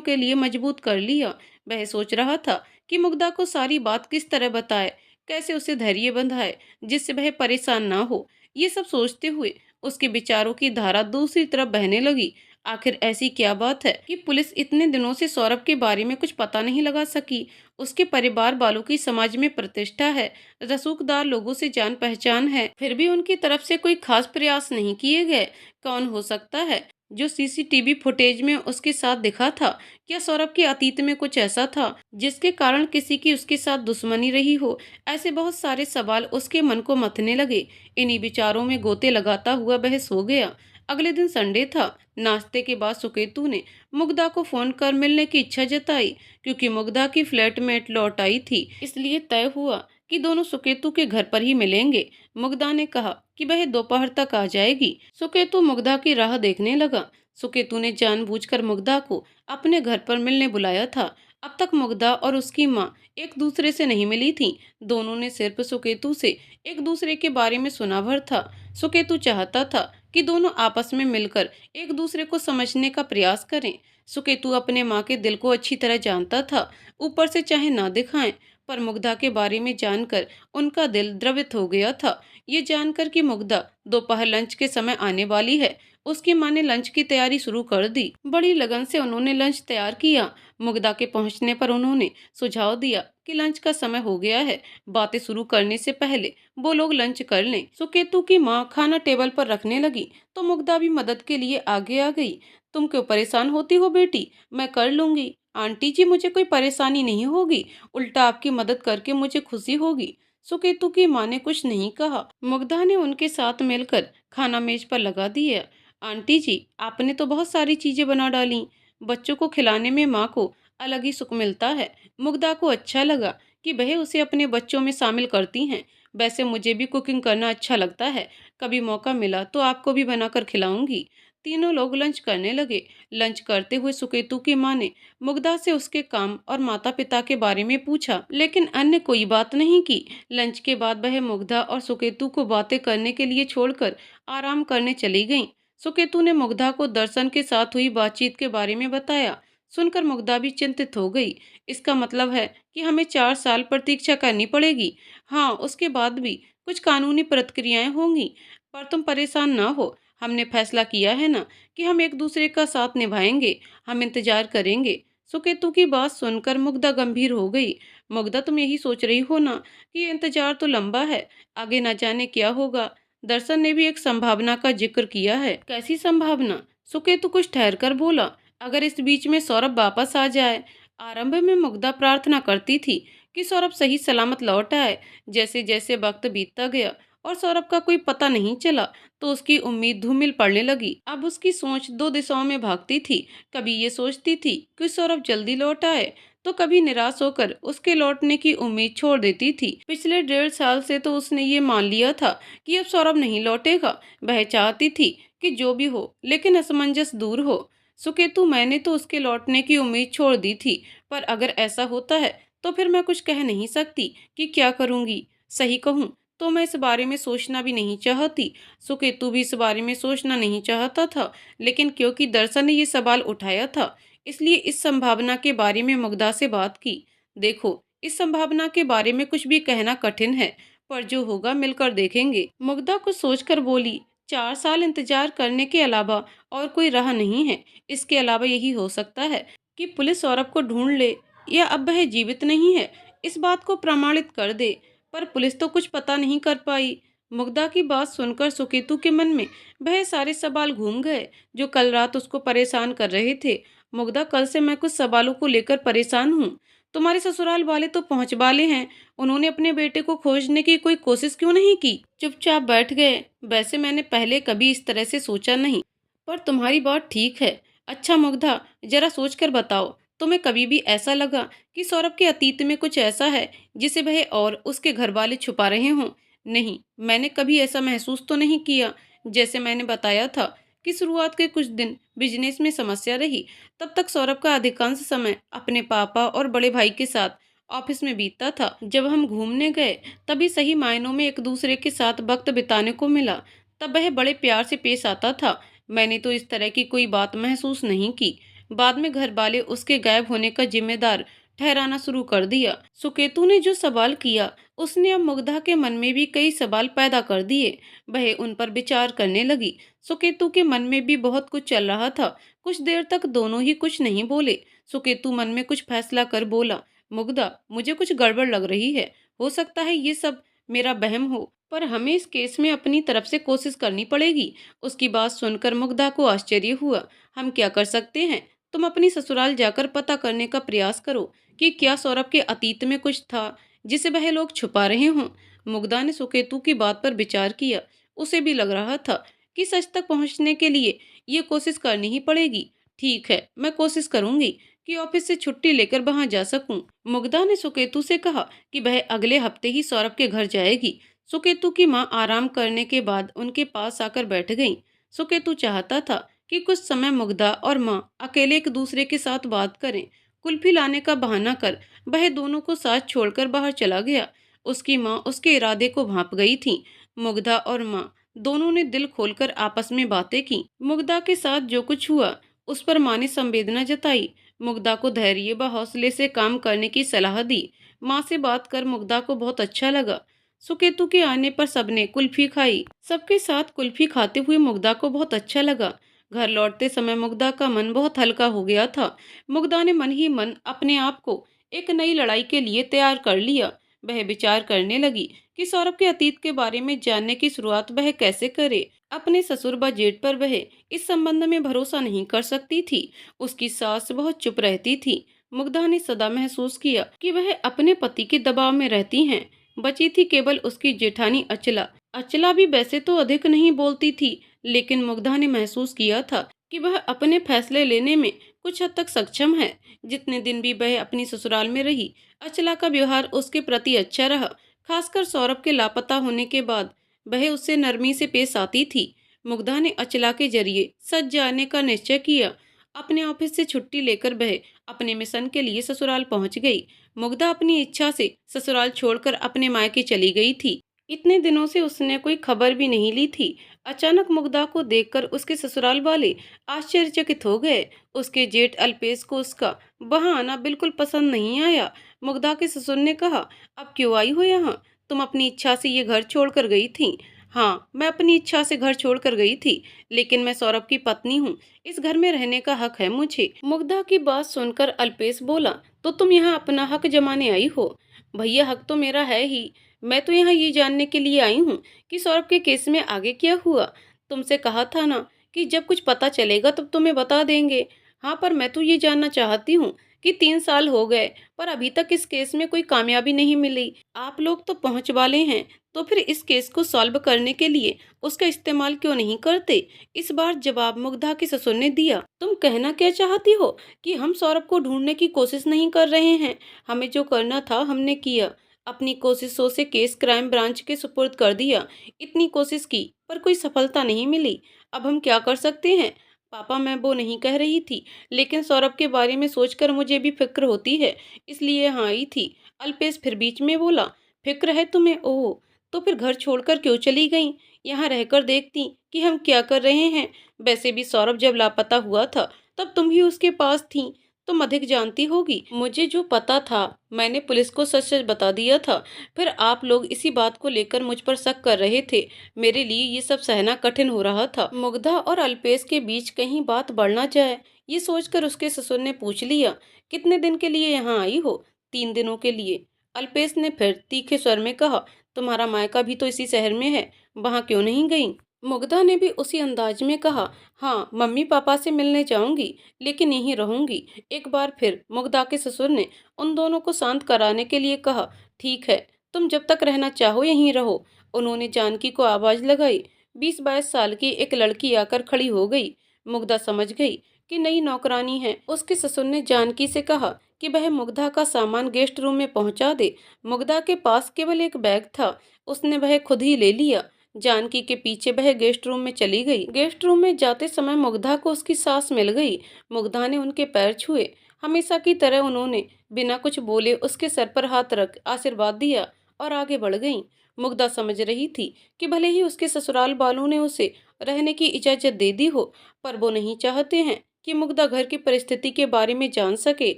Speaker 1: के लिए मजबूत कर लिया। वह सोच रहा था कि मुग्धा को सारी बात किस तरह बताए, कैसे उसे धैर्य बंधाए जिससे वह परेशान ना हो। ये सब सोचते हुए उसके विचारों की धारा दूसरी तरफ बहने लगी। आखिर ऐसी क्या बात है कि पुलिस इतने दिनों से सौरभ के बारे में कुछ पता नहीं लगा सकी? उसके परिवार वालों की समाज में प्रतिष्ठा है, रसूखदार लोगों से जान पहचान है, फिर भी उनकी तरफ से कोई खास प्रयास नहीं किए गए। कौन हो सकता है जो सीसीटीवी फुटेज में उसके साथ दिखा था? क्या सौरभ के अतीत में कुछ ऐसा था जिसके कारण किसी की उसके साथ दुश्मनी रही हो? ऐसे बहुत सारे सवाल उसके मन को मथने लगे। इन्हीं विचारों में गोते लगाता हुआ वह सो गया। अगले दिन संडे था। नाश्ते के बाद सुकेतु ने मुग्धा को फोन कर मिलने की इच्छा जताई। क्योंकि मुग्धा की फ्लैटमेट लौट आई थी, इसलिए तय हुआ कि दोनों सुकेतु के घर पर ही मिलेंगे। मुग्धा ने कहा कि वह दोपहर तक आ जाएगी। सुकेतु मुग्धा की राह देखने लगा। सुकेतु ने जानबूझकर मुग्धा को अपने घर पर मिलने बुलाया था। अब तक मुग्धा और उसकी माँ एक दूसरे से नहीं मिली थीं। दोनों ने सिर्फ सुकेतु से एक दूसरे के बारे में सुना भर था। सुकेतु चाहता था कि दोनों आपस में मिलकर एक दूसरे को समझने का प्रयास करें। सुकेतु अपने माँ के दिल को अच्छी तरह जानता था। ऊपर से चाहे ना दिखाएं, पर मुग्धा के बारे में जानकर उनका दिल द्रवित हो गया था। ये जानकर कि मुग्धा दोपहर लंच के समय आने वाली है, उसकी माँ ने लंच की तैयारी शुरू कर दी। बड़ी लगन से उन्होंने लंच तैयार किया। मुग्धा के पहुंचने पर उन्होंने सुझाव दिया कि लंच का समय हो गया है, बातें शुरू करने से पहले वो लोग लंच कर लें। सुकेतु की माँ खाना टेबल पर रखने लगी तो मुग्धा भी मदद के लिए आगे आ गई। तुम क्यों परेशान होती हो बेटी, मैं कर लूंगी। आंटी जी, मुझे कोई परेशानी नहीं होगी, उल्टा आपकी मदद करके मुझे खुशी होगी। सुकेतु की माँ ने कुछ नहीं कहा। मुग्धा ने उनके साथ मिलकर खाना मेज पर लगा दिया। आंटी जी, आपने तो बहुत सारी चीजें बना डाली। बच्चों को खिलाने में माँ को अलग ही सुख मिलता है। मुग्धा को अच्छा लगा कि वह उसे अपने बच्चों में शामिल करती हैं। वैसे मुझे भी कुकिंग करना अच्छा लगता है, कभी मौका मिला तो आपको भी बनाकर खिलाऊंगी। तीनों लोग लंच करने लगे। लंच करते हुए सुकेतु की माँ ने मुग्धा से उसके काम और माता पिता के बारे में पूछा, लेकिन अन्य कोई बात नहीं की। लंच के बाद वह मुग्धा और सुकेतु को बातें करने के लिए छोड़कर आराम करने चली गईं। सुकेतु ने मुग्धा को दर्शन के साथ हुई बातचीत के बारे में बताया। सुनकर मुग्धा भी चिंतित हो गई। इसका मतलब है कि हमें 4 साल प्रतीक्षा करनी पड़ेगी। हाँ, उसके बाद भी कुछ कानूनी प्रक्रियाएं होंगी, पर तुम परेशान ना हो। हमने फैसला किया है ना कि हम एक दूसरे का साथ निभाएंगे। हम इंतजार करेंगे। सुकेतु की बात सुनकर मुग्धा गंभीर हो गई। मुग्धा, तुम यही सोच रही हो ना कि ये इंतजार तो लंबा है, आगे ना जाने क्या होगा। दर्शन ने भी एक संभावना का जिक्र किया है। कैसी संभावना? सुकेतु कुछ ठहर कर बोला। अगर इस बीच में सौरभ वापस आ जाए। आरंभ में मुग्धा प्रार्थना करती थी कि सौरभ सही सलामत लौट आए। जैसे जैसे वक्त बीतता गया और सौरभ का कोई पता नहीं चला, तो उसकी उम्मीद धूमिल पड़ने लगी। अब उसकी सोच दो दिशाओं में भागती थी। कभी ये सोचती थी कि सौरभ जल्दी लौट आए, तो कभी निराश होकर उसके लौटने की उम्मीद छोड़ देती थी। पिछले 1.5 साल से तो उसने ये मान लिया था कि अब सौरभ नहीं लौटेगा। वह चाहती थी कि जो भी हो, लेकिन असमंजस दूर हो। सुकेतु, मैंने तो उसके लौटने की उम्मीद छोड़ दी थी, पर अगर ऐसा होता है तो फिर मैं कुछ कह नहीं सकती कि क्या करूंगी। सही कहूँ तो मैं इस बारे में सोचना भी नहीं चाहती। सुकेतु भी इस बारे में सोचना नहीं चाहता था, लेकिन क्योंकि दर्शन ने ये सवाल उठाया था, इसलिए इस संभावना के बारे में मुग्धा से बात की। देखो, इस संभावना के बारे में कुछ भी कहना कठिन है, पर जो होगा मिलकर देखेंगे। मुग्धा कुछ सोचकर बोली, 4 साल इंतजार करने के अलावा और कोई राह नहीं है। इसके अलावा यही हो सकता है कि पुलिस सौरभ को ढूंढ ले, या अब वह जीवित नहीं है इस बात को प्रमाणित कर दे। पर पुलिस तो कुछ पता नहीं कर पाई। मुग्धा की बात सुनकर सुकेतु के मन में वह सारे सवाल घूम गए जो कल रात उसको परेशान कर रहे थे। मुग्धा, कल से मैं कुछ सवालों को लेकर परेशान हूँ। तुम्हारे ससुराल वाले तो पहुंच वाले हैं, उन्होंने अपने बेटे को खोजने की कोई कोशिश क्यों नहीं की? चुपचाप बैठ गए। वैसे मैंने पहले कभी इस तरह से सोचा नहीं, पर तुम्हारी बात ठीक है। अच्छा मुग्धा, जरा सोच कर बताओ, तुम्हें कभी भी ऐसा लगा कि सौरभ के अतीत में कुछ ऐसा है जिसे वह और उसके घर वाले छुपा रहे हों? नहीं, मैंने कभी ऐसा महसूस तो नहीं किया। जैसे मैंने बताया था कि शुरुआत के कुछ दिन बिजनेस में समस्या रही। तब तक सौरभ का अधिकांश समय अपने पापा और बड़े भाई के साथ ऑफिस में बीतता था। जब हम घूमने गए तभी सही मायनों में एक दूसरे के साथ वक्त बिताने को मिला। तब वह बड़े प्यार से पेश आता था। मैंने तो इस तरह की कोई बात महसूस नहीं की। बाद में घर वाले उसके गायब होने का जिम्मेदार ठहराना शुरू कर दिया। सुकेतु ने जो सवाल किया, उसने अब मुग्धा के मन में भी कई सवाल पैदा कर दिए। वह उन पर विचार करने लगी। सुकेतु के मन में भी बहुत कुछ चल रहा था। कुछ देर तक दोनों ही कुछ नहीं बोले। सुकेतु मन में कुछ फैसला कर बोला, मुग्धा, मुझे कुछ गड़बड़ लग रही है। हो सकता है ये सब मेरा वहम हो, पर हमें इस केस में अपनी तरफ से कोशिश करनी पड़ेगी। उसकी बात सुनकर मुग्धा को आश्चर्य हुआ। हम क्या कर सकते हैं? तुम अपनी ससुराल जाकर पता करने का प्रयास करो कि क्या सौरभ के अतीत में कुछ था जिसे वह लोग छुपा रहे हों। मुग्धा ने सुकेतु की बात पर विचार किया। उसे भी लग रहा था कि सच तक पहुंचने के लिए ये कोशिश करनी ही पड़ेगी। ठीक है, मैं कोशिश करूंगी कि ऑफिस से छुट्टी लेकर वहां जा सकूं। मुग्धा ने सुकेतु से कहा कि वह अगले हफ्ते ही सौरभ के घर जाएगी। सुकेतु की माँ आराम करने के बाद उनके पास आकर बैठ गईं। सुकेतु चाहता था कि कुछ समय मुग्धा और माँ अकेले एक दूसरे के साथ बात करें। कुल्फी लाने का बहाना कर वह दोनों को साथ छोड़कर बाहर चला गया। उसकी माँ उसके इरादे को भांप गई थी। मुग्धा और माँ दोनों ने दिल खोलकर आपस में बातें की। मुग्धा के साथ जो कुछ हुआ उस पर माँ ने संवेदना जताई। मुग्धा को धैर्य व हौसले से काम करने की सलाह दी। माँ से बात कर मुग्धा को बहुत अच्छा लगा। सुकेतु के आने पर सबने कुल्फी खाई। सबके साथ कुल्फी खाते हुए मुग्धा को बहुत अच्छा लगा। घर लौटते समय मुग्धा का मन बहुत हल्का हो गया था। मुग्धा ने मन ही मन अपने आप को एक नई लड़ाई के लिए तैयार कर लिया। वह विचार करने लगी कि सौरभ के अतीत के बारे में जानने की शुरुआत वह कैसे करे। अपने ससुर व जेठ पर वह इस संबंध में भरोसा नहीं कर सकती थी। उसकी सास बहुत चुप रहती थी। मुग्धा ने सदा महसूस किया कि वह अपने पति के दबाव में रहती हैं। बची थी केवल उसकी जेठानी अचला। अचला भी वैसे तो अधिक नहीं बोलती थी, लेकिन मुग्धा ने महसूस किया था कि वह अपने फैसले लेने में कुछ हद तक सक्षम है। जितने दिन भी वह अपनी ससुराल में रही, अचला का व्यवहार उसके प्रति अच्छा रहा। खासकर सौरभ के लापता होने के बाद वह उससे नरमी से पेश आती थी। मुग्धा ने अचला के जरिए सच जानने का निश्चय किया। अपने ऑफिस से छुट्टी लेकर वह अपने मिशन के लिए ससुराल पहुंच गई। मुग्धा अपनी इच्छा से ससुराल छोड़कर अपने मायके चली गई थी। इतने दिनों से उसने कोई खबर भी नहीं ली थी। अचानक मुग्धा को देखकर उसके ससुराल वाले आश्चर्यचकित हो गए। उसके जेठ अल्पेश को उसका वहां आना बिल्कुल पसंद नहीं आया। मुग्धा के ससुर ने कहा, अब क्यों आई हो यहाँ? तुम अपनी इच्छा से ये घर छोड़कर गई थी। हाँ, मैं अपनी इच्छा से घर छोड़कर गई थी, लेकिन मैं सौरभ की पत्नी हूँ। इस घर में रहने का हक है मुझे। मुग्धा की बात सुनकर अल्पेश बोला, तो तुम यहाँ अपना हक जमाने आई हो? भैया, हक तो मेरा है ही। मैं तो यहाँ ये जानने के लिए आई हूँ कि सौरभ के केस में आगे क्या हुआ। तुमसे कहा था ना कि जब कुछ पता चलेगा तब तुम्हें बता देंगे। हाँ, पर मैं तो ये जानना चाहती हूँ कि 3 साल हो गए पर अभी तक इस केस में कोई कामयाबी नहीं मिली। आप लोग तो पहुंच वाले हैं, तो फिर इस केस को सॉल्व करने के लिए उसका इस्तेमाल क्यों नहीं करते? इस बार जवाब मुग्धा के ससुर ने दिया। तुम कहना क्या चाहती हो कि हम सौरभ को ढूंढने की कोशिश नहीं कर रहे हैं? हमें जो करना था हमने किया। अपनी कोशिशों से केस क्राइम ब्रांच के सुपुर्द कर दिया। इतनी कोशिश की पर कोई सफलता नहीं मिली। अब हम क्या कर सकते हैं? पापा, मैं वो नहीं कह रही थी, लेकिन सौरभ के बारे में सोचकर मुझे भी फिक्र होती है, इसलिए यहाँ आई थी। अल्पेश फिर बीच में बोला, फिक्र है तुम्हें? ओह, तो फिर घर छोड़कर क्यों चली गई? यहाँ रहकर देखती कि हम क्या कर रहे हैं। वैसे भी सौरभ जब लापता हुआ था तब तुम ही उसके पास थी। तुम अधिक जानती होगी। मुझे जो पता था मैंने पुलिस को सच सच बता दिया था। फिर आप लोग इसी बात को लेकर मुझ पर शक कर रहे थे। मेरे लिए ये सब सहना कठिन हो रहा था। मुग्धा और अल्पेश के बीच कहीं बात बढ़ ना जाए, ये सोचकर उसके ससुर ने पूछ लिया, कितने दिन के लिए यहाँ आई हो? 3 दिनों के लिए। अल्पेश ने फिर तीखे स्वर में कहा, तुम्हारा मायका भी तो इसी शहर में है, वहां क्यों नहीं गई? मुग्धा ने भी उसी अंदाज में कहा, हाँ, मम्मी पापा से मिलने जाऊंगी, लेकिन यहीं रहूंगी। एक बार फिर मुग्धा के ससुर ने उन दोनों को शांत कराने के लिए कहा, ठीक है, तुम जब तक रहना चाहो यहीं रहो। उन्होंने जानकी को आवाज लगाई। 20-22 साल की एक लड़की आकर खड़ी हो गई। मुग्धा समझ गई कि नई नौकरानी है। उसके ससुर ने जानकी से कहा कि वह मुग्धा का सामान गेस्ट रूम में पहुंचा दे। मुग्धा के पास केवल एक बैग था, उसने वह खुद ही ले लिया। जानकी के पीछे वह गेस्ट रूम में चली गई। गेस्ट रूम में जाते समय मुग्धा को उसकी सास मिल गई। मुग्धा ने उनके पैर छुए। हमेशा की तरह उन्होंने बिना कुछ बोले उसके सर पर हाथ रख आशीर्वाद दिया और आगे बढ़ गईं। मुग्धा समझ रही थी कि भले ही उसके ससुराल वालों ने उसे रहने की इजाजत दे दी हो, पर वो नहीं चाहते हैं कि मुग्धा घर की परिस्थिति के बारे में जान सके।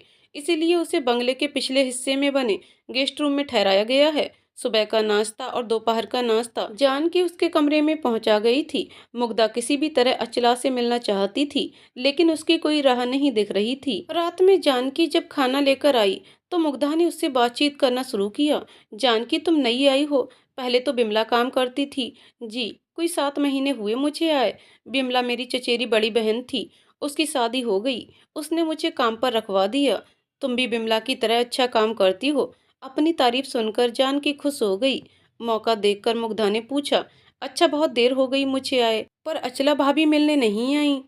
Speaker 1: इसीलिए उसे बंगले के पिछले हिस्से में बने गेस्ट रूम में ठहराया गया है। सुबह का नाश्ता और दोपहर का नाश्ता जानकी उसके कमरे में पहुंचा गई थी। मुग्धा किसी भी तरह अचला से मिलना चाहती थी, लेकिन उसकी कोई राह नहीं दिख रही थी। रात में जानकी जब खाना लेकर आई तो मुग्धा ने उससे बातचीत करना शुरू किया। जानकी, तुम नई आई हो? पहले तो बिमला काम करती थी। जी, कोई 7 महीने हुए मुझे आए। बिमला मेरी चचेरी बड़ी बहन थी, उसकी शादी हो गई, उसने मुझे काम पर रखवा दिया। तुम भी बिमला की तरह अच्छा काम करती हो। अपनी तारीफ सुनकर जानकी खुश हो गई। मौका देखकर मुग्धा ने पूछा, अच्छा, बहुत देर हो गई मुझे आए, पर अचला भाभी मिलने नहीं आई?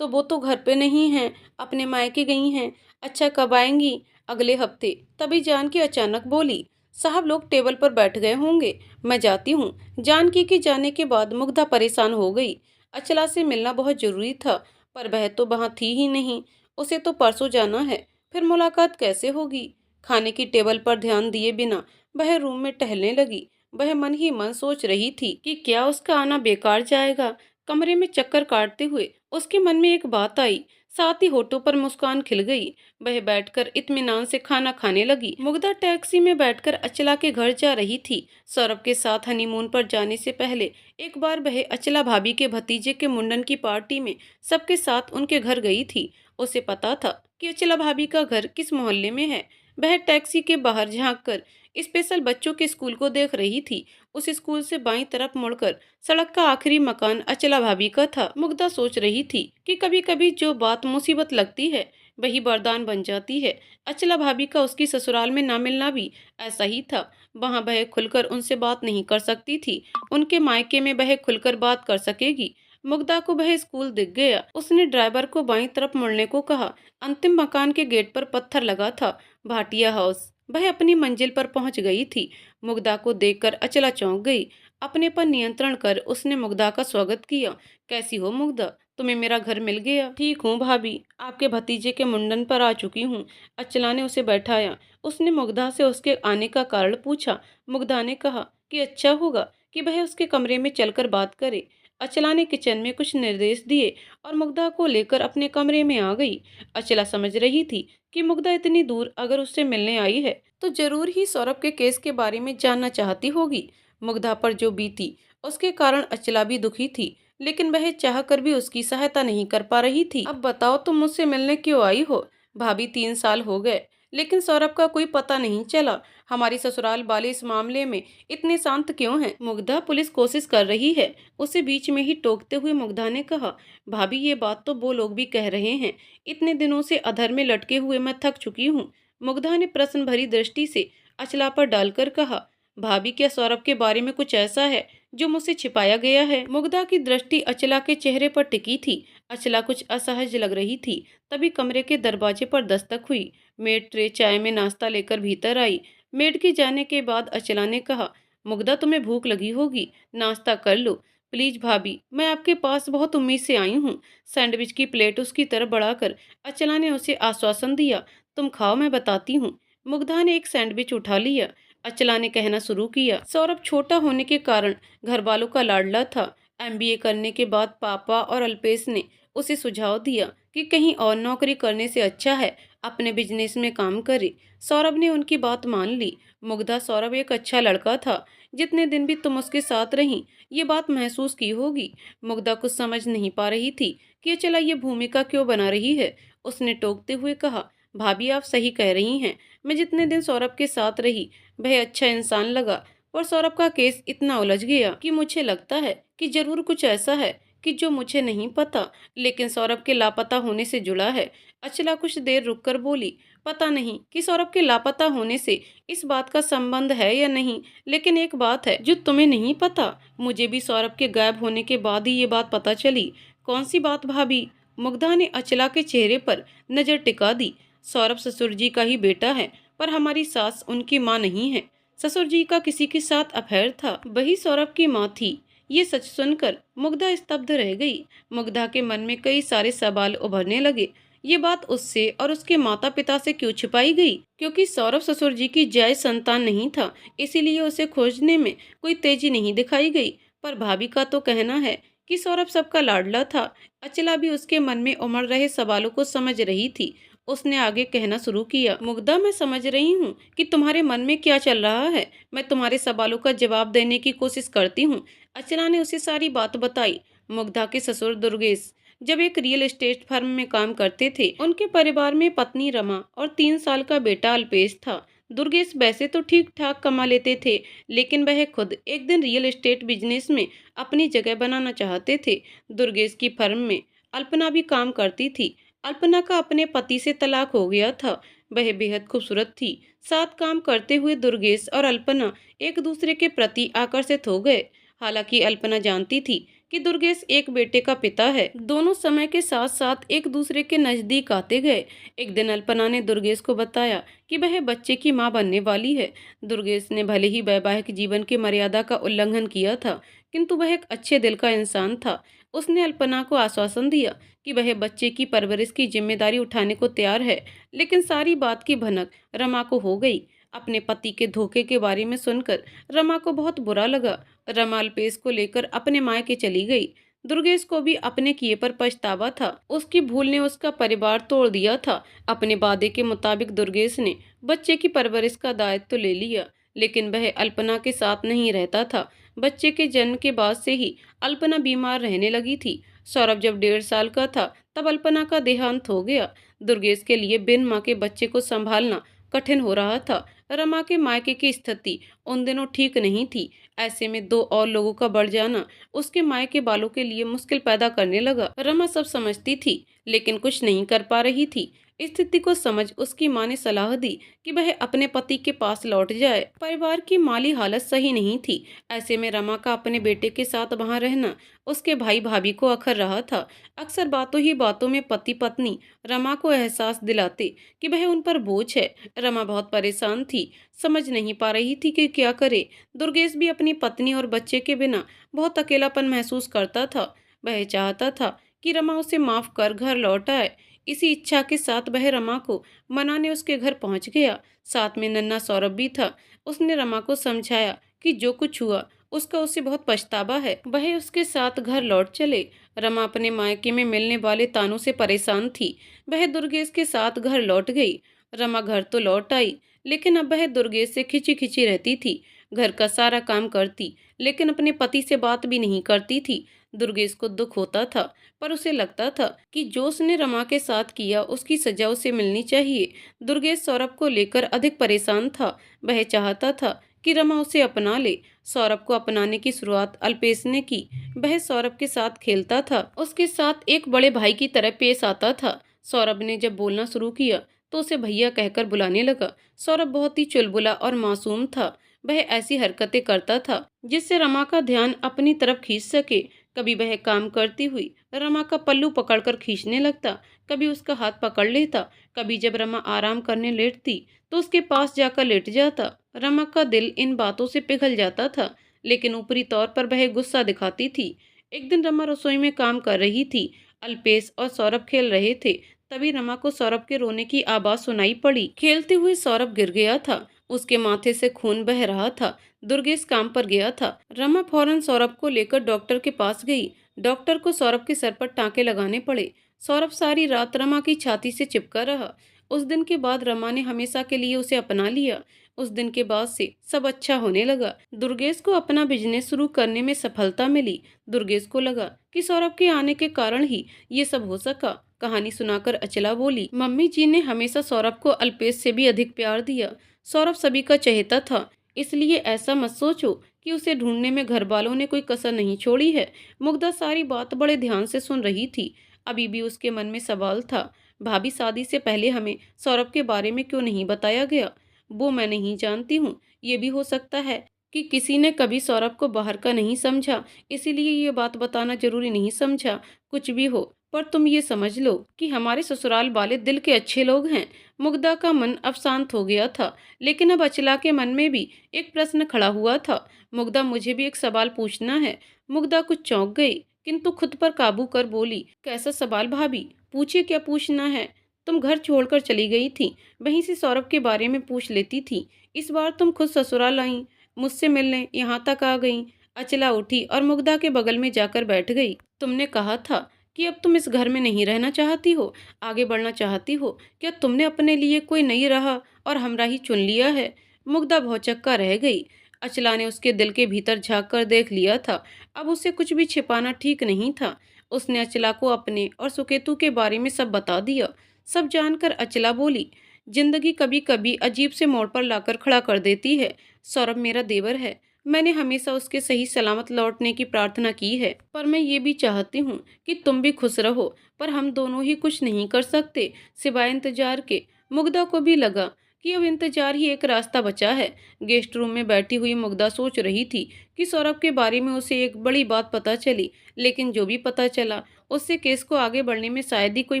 Speaker 1: तो वो तो घर पे नहीं हैं, अपने मायके गई हैं। अच्छा, कब आएंगी? अगले हफ्ते। तभी जानकी अचानक बोली, साहब लोग टेबल पर बैठ गए होंगे, मैं जाती हूँ। जानकी के जाने के बाद मुग्धा परेशान हो गई। अचला से मिलना बहुत जरूरी था, पर वह तो वहां थी ही नहीं। उसे तो परसों जाना है, फिर मुलाकात कैसे होगी? खाने की टेबल पर ध्यान दिए बिना वह रूम में टहलने लगी। वह मन ही मन सोच रही थी कि क्या उसका आना बेकार जाएगा। कमरे में चक्कर काटते हुए उसके मन में एक बात आई, साथ ही होठों पर मुस्कान खिल गई। वह बैठकर इत्मीनान से खाना खाने लगी। मुग्धा टैक्सी में बैठकर अचला के घर जा रही थी। सौरभ के साथ हनीमून पर जाने से पहले एक बार वह अचला भाभी के भतीजे के मुंडन की पार्टी में सबके साथ उनके घर गई थी। उसे पता था कि अचला भाभी का घर किस मोहल्ले में है। वह टैक्सी के बाहर झांक कर स्पेशल बच्चों के स्कूल को देख रही थी। उस स्कूल से बाईं तरफ मुड़कर सड़क का आखिरी मकान अचला भाभी का था। मुग्धा सोच रही थी कि कभी कभी जो बात मुसीबत लगती है वही वरदान बन जाती है। अचला भाभी का उसकी ससुराल में ना मिलना भी ऐसा ही था। वहां वह खुलकर उनसे बात नहीं कर सकती थी, उनके मायके में वह खुलकर बात कर सकेगी। मुग्धा को वह स्कूल दिख गया। उसने ड्राइवर को बाईं तरफ मुड़ने को कहा। अंतिम मकान के गेट पर पत्थर लगा था, भाटिया हाउस। वह अपनी मंजिल पर पहुंच गई थी। मुग्धा को देखकर अचला चौंक गई। अपने पर नियंत्रण कर उसने मुग्धा का स्वागत किया। कैसी हो मुग्धा, तुम्हें मेरा घर मिल गया? ठीक हूँ भाभी, आपके भतीजे के मुंडन पर आ चुकी हूँ। अचला ने उसे बैठाया। उसने मुग्धा से उसके आने का कारण पूछा। मुग्धा ने कहा कि अच्छा होगा कि वह उसके कमरे में चलकर बात करे। अचला ने किचन में कुछ निर्देश दिए और मुग्धा को लेकर अपने कमरे में आ गई। अचला समझ रही थी कि मुग्धा इतनी दूर अगर उससे मिलने आई है तो जरूर ही सौरभ के केस के बारे में जानना चाहती होगी। मुग्धा पर जो बीती उसके कारण अचला भी दुखी थी, लेकिन वह चाहकर भी उसकी सहायता नहीं कर पा रही थी। अब बताओ, तुम मुझसे मिलने क्यों आई हो? भाभी, 3 साल हो गए लेकिन सौरभ का कोई पता नहीं चला। हमारी ससुराल वाले इस मामले में इतने शांत क्यों हैं? मुग्धा, पुलिस कोशिश कर रही है, उसे बीच में ही टोकते हुए मुग्धा ने कहा। भाभी, ये बात तो वो लोग भी कह रहे हैं। इतने दिनों से अधर में लटके हुए मैं थक चुकी हूँ। मुग्धा ने प्रश्न भरी दृष्टि से अचला पर डालकर कहा। भाभी, क्या सौरभ के बारे में कुछ ऐसा है जो मुझसे छिपाया गया है? मुग्धा की दृष्टि अचला के चेहरे पर टिकी थी। अचला कुछ असहज लग रही थी। तभी कमरे के दरवाजे पर दस्तक हुई। मेड ट्रे चाय में नाश्ता लेकर भीतर आई। मेड के जाने के बाद अचला ने कहा, मुग्धा, तुम्हें भूख लगी होगी, नाश्ता कर लो। प्लीज भाभी, मैं आपके पास बहुत उम्मीद से आई हूँ। सैंडविच की प्लेट उसकी तरफ बढ़ाकर अचला ने उसे आश्वासन दिया। तुम खाओ, मैं बताती हूँ। मुग्धा ने एक सैंडविच उठा लिया। अचला ने कहना शुरू किया, सौरभ छोटा होने के कारण घर वालों का लाडला था। एमबीए करने के बाद पापा और अल्पेश ने उसे सुझाव दिया कि कहीं और नौकरी करने से अच्छा है अपने बिजनेस में काम करे। सौरभ ने उनकी बात मान ली। मुग्धा, सौरभ एक अच्छा लड़का था। जितने दिन भी तुम उसके साथ रही ये बात महसूस की होगी। मुग्धा कुछ समझ नहीं पा रही थी कि अचला ये भूमिका क्यों बना रही है। उसने टोकते हुए कहा, भाभी, आप सही कह रही हैं। मैं जितने दिन सौरभ के साथ रही वह अच्छा इंसान लगा, पर सौरभ का केस इतना उलझ गया कि मुझे लगता है कि जरूर कुछ ऐसा है कि जो मुझे नहीं पता, लेकिन सौरभ के लापता होने से जुड़ा है। अचला कुछ देर रुककर बोली, पता नहीं कि सौरभ के लापता होने से इस बात का संबंध है या नहीं, लेकिन एक बात है जो तुम्हें नहीं पता। मुझे भी सौरभ के गायब होने के बाद ही ये बात पता चली। कौन सी बात भाभी? मुग्धा ने अचला के चेहरे पर नजर टिका दी। सौरभ ससुर जी का ही बेटा है, पर हमारी सास उनकी माँ नहीं है। ससुर जी का किसी के साथ अफेयर था, वही सौरभ की माँ थी। ये सच सुनकर मुग्धा स्तब्ध रह गई। मुग्धा के मन में कई सारे सवाल उभरने लगे। ये बात उससे और उसके माता पिता से क्यों छिपाई गई? क्योंकि सौरभ ससुर जी की जायज संतान नहीं था, इसीलिए उसे खोजने में कोई तेजी नहीं दिखाई गई। पर भाभी का तो कहना है कि सौरभ सबका लाडला था। अचला भी उसके मन में उमड़ रहे सवालों को समझ रही थी। उसने आगे कहना शुरू किया, मुग्धा, मैं समझ रही हूँ कि तुम्हारे मन में क्या चल रहा है। मैं तुम्हारे सवालों का जवाब देने की कोशिश करती हूँ। अर्चना ने उसे सारी बात बताई। मुग्धा के ससुर दुर्गेश जब एक रियल एस्टेट फर्म में काम करते थे। उनके परिवार में पत्नी रमा और 3 साल का बेटा अल्पेश था। दुर्गेश वैसे तो ठीक ठाक कमा लेते थे, लेकिन वह खुद एक दिन रियल एस्टेट बिजनेस में अपनी जगह बनाना चाहते थे। दुर्गेश की फर्म में अल्पना भी काम करती थी। अल्पना का अपने पति से तलाक हो गया था। वह बेहद खूबसूरत थी। साथ काम करते हुए दुर्गेश और अल्पना एक दूसरे के प्रति आकर्षित हो गए। हालांकि अल्पना जानती थी कि दुर्गेश एक बेटे का पिता है। दोनों समय के साथ साथ एक दूसरे के नजदीक आते गए। एक दिन अल्पना ने दुर्गेश को बताया कि वह बच्चे की मां बनने वाली है। दुर्गेश ने भले ही वैवाहिक जीवन की मर्यादा का उल्लंघन किया था, किंतु वह एक अच्छे दिल का इंसान था। उसने अल्पना को आश्वासन दिया कि वह बच्चे की परवरिश की जिम्मेदारी उठाने को तैयार है। लेकिन सारी बात की भनक रमा को हो गई। अपने पति के धोखे के बारे में सुनकर रमा को बहुत बुरा लगा। रमा अल्पेश को लेकर अपने मायके चली गई। दुर्गेश को भी अपने किए पर पछतावा था। उसकी भूल ने उसका परिवार तोड़ दिया था। अपने वादे के मुताबिक दुर्गेश ने बच्चे की परवरिश का दायित्व तो ले लिया, लेकिन वह अल्पना के साथ नहीं रहता था। बच्चे के जन्म के बाद से ही अल्पना बीमार रहने लगी थी। सौरभ जब 1.5 साल का था तब अल्पना का देहांत हो गया। दुर्गेश के लिए बिन मां के बच्चे को संभालना कठिन हो रहा था। रमा के मायके की स्थिति उन दिनों ठीक नहीं थी। ऐसे में 2 और लोगों का बढ़ जाना उसके मायके वालों के लिए मुश्किल पैदा करने लगा। रमा सब समझती थी, लेकिन कुछ नहीं कर पा रही थी। स्थिति को समझ उसकी मां ने सलाह दी कि वह अपने पति के पास लौट जाए। परिवार की माली हालत सही नहीं थी। ऐसे में रमा का अपने बेटे के साथ वहां रहना उसके भाई भाभी को अखर रहा था। अक्सर बातों ही बातों में पति पत्नी रमा को एहसास दिलाते कि वह उन पर बोझ है। रमा बहुत परेशान थी, समझ नहीं पा रही थी कि क्या करे। दुर्गेश भी अपनी पत्नी और बच्चे के बिना बहुत अकेलापन महसूस करता था। वह चाहता था कि रमा उसे माफ कर घर लौट आए। इसी इच्छा के साथ वह रमा को मनाने उसके घर पहुंच गया। साथ में नन्हा सौरभ भी था। उसने रमा को समझाया कि जो कुछ हुआ उसका उसे बहुत पछतावा है। वह उसके साथ घर लौट चले। रमा अपने मायके में मिलने वाले तानों से परेशान थी। वह दुर्गेश के साथ घर लौट गई। रमा घर तो लौट आई, लेकिन अब वह दुर्गेश से खिंची खिंची रहती थी। घर का सारा काम करती, लेकिन अपने पति से बात भी नहीं करती थी। दुर्गेश को दुख होता था, पर उसे लगता था कि जो उसने रमा के साथ किया उसकी सजा उसे मिलनी चाहिए। दुर्गेश सौरभ को लेकर अधिक परेशान था। वह चाहता था कि रमा उसे अपना ले। सौरभ को अपनाने की शुरुआत अल्पेश ने की। वह सौरभ के साथ खेलता था, उसके साथ एक बड़े भाई की तरह पेश आता था। सौरभ ने जब बोलना शुरू किया तो उसे भैया कहकर बुलाने लगा। सौरभ बहुत ही चुलबुला और मासूम था। वह ऐसी हरकतें करता था जिससे रमा का ध्यान अपनी तरफ खींच सके। कभी वह काम करती हुई रमा का पल्लू पकड़कर खींचने लगता, कभी उसका हाथ पकड़ लेता, कभी जब रमा आराम करने लेटती तो उसके पास जाकर लेट जाता। रमा का दिल इन बातों से पिघल जाता था, लेकिन ऊपरी तौर पर वह गुस्सा दिखाती थी। एक दिन रमा रसोई में काम कर रही थी। अल्पेश और सौरभ खेल रहे थे। तभी रमा को सौरभ के रोने की आवाज सुनाई पड़ी। खेलते हुए सौरभ गिर गया था। उसके माथे से खून बह रहा था। दुर्गेश काम पर गया था। रमा फौरन सौरभ को लेकर डॉक्टर के पास गई। डॉक्टर को सौरभ के सर पर टांके लगाने पड़े। सौरभ सारी रात रमा की छाती से चिपका रहा। उस दिन के बाद रमा ने हमेशा के लिए उसे अपना लिया। उस दिन के बाद से सब अच्छा होने लगा। दुर्गेश को अपना बिजनेस शुरू करने में सफलता मिली। दुर्गेश को लगा कि सौरभ के आने के कारण ही ये सब हो सका। कहानी सुनाकर अचला बोली, मम्मी जी ने हमेशा सौरभ को अल्पेश से भी अधिक प्यार दिया। सौरभ सभी का चहेता था, इसलिए ऐसा मत सोचो कि उसे ढूंढने में घर वालों ने कोई कसर नहीं छोड़ी है। मुग्धा सारी बात बड़े ध्यान से सुन रही थी। अभी भी उसके मन में सवाल था, भाभी शादी से पहले हमें सौरभ के बारे में क्यों नहीं बताया गया? वो मैं नहीं जानती हूँ। ये भी हो सकता है कि किसी ने कभी सौरभ को बाहर का नहीं समझा, इसीलिए ये बात बताना जरूरी नहीं समझा। कुछ भी हो, पर तुम ये समझ लो कि हमारे ससुराल वाले दिल के अच्छे लोग हैं। मुग्धा का मन अब शांत हो गया था, लेकिन अब अचला के मन में भी एक प्रश्न खड़ा हुआ था। मुग्धा, मुझे भी एक सवाल पूछना है। मुग्धा कुछ चौंक गई, किंतु खुद पर काबू कर बोली, कैसा सवाल भाभी? पूछिए, क्या पूछना है? तुम घर छोड़कर चली गई थी, वहीं से सौरभ के बारे में पूछ लेती थी। इस बार तुम खुद ससुराल आई, मुझसे मिलने यहाँ तक आ गई। अचला उठी और मुग्धा के बगल में जाकर बैठ गई। तुमने कहा था कि अब तुम इस घर में नहीं रहना चाहती हो, आगे बढ़ना चाहती हो? क्या तुमने अपने लिए कोई नई राह और हमराही चुन लिया है? मुग्धा भौचक्का रह गई। अचला ने उसके दिल के भीतर झाँक कर देख लिया था। अब उसे कुछ भी छिपाना ठीक नहीं था। उसने अचला को अपने और सुकेतु के बारे में सब बता दिया। सब जानकर अचला बोली, जिंदगी कभी कभी अजीब से मोड़ पर लाकर खड़ा कर देती है। सौरभ मेरा देवर है। मैंने हमेशा उसके सही सलामत लौटने की प्रार्थना की है, पर मैं ये भी चाहती हूँ कि तुम भी खुश रहो। पर हम दोनों ही कुछ नहीं कर सकते सिवाय इंतजार के। मुग्धा को भी लगा कि अब इंतजार ही एक रास्ता बचा है। गेस्ट रूम में बैठी हुई मुग्धा सोच रही थी कि सौरभ के बारे में उसे एक बड़ी बात पता चली, लेकिन जो भी पता चला उससे केस को आगे बढ़ने में शायद ही कोई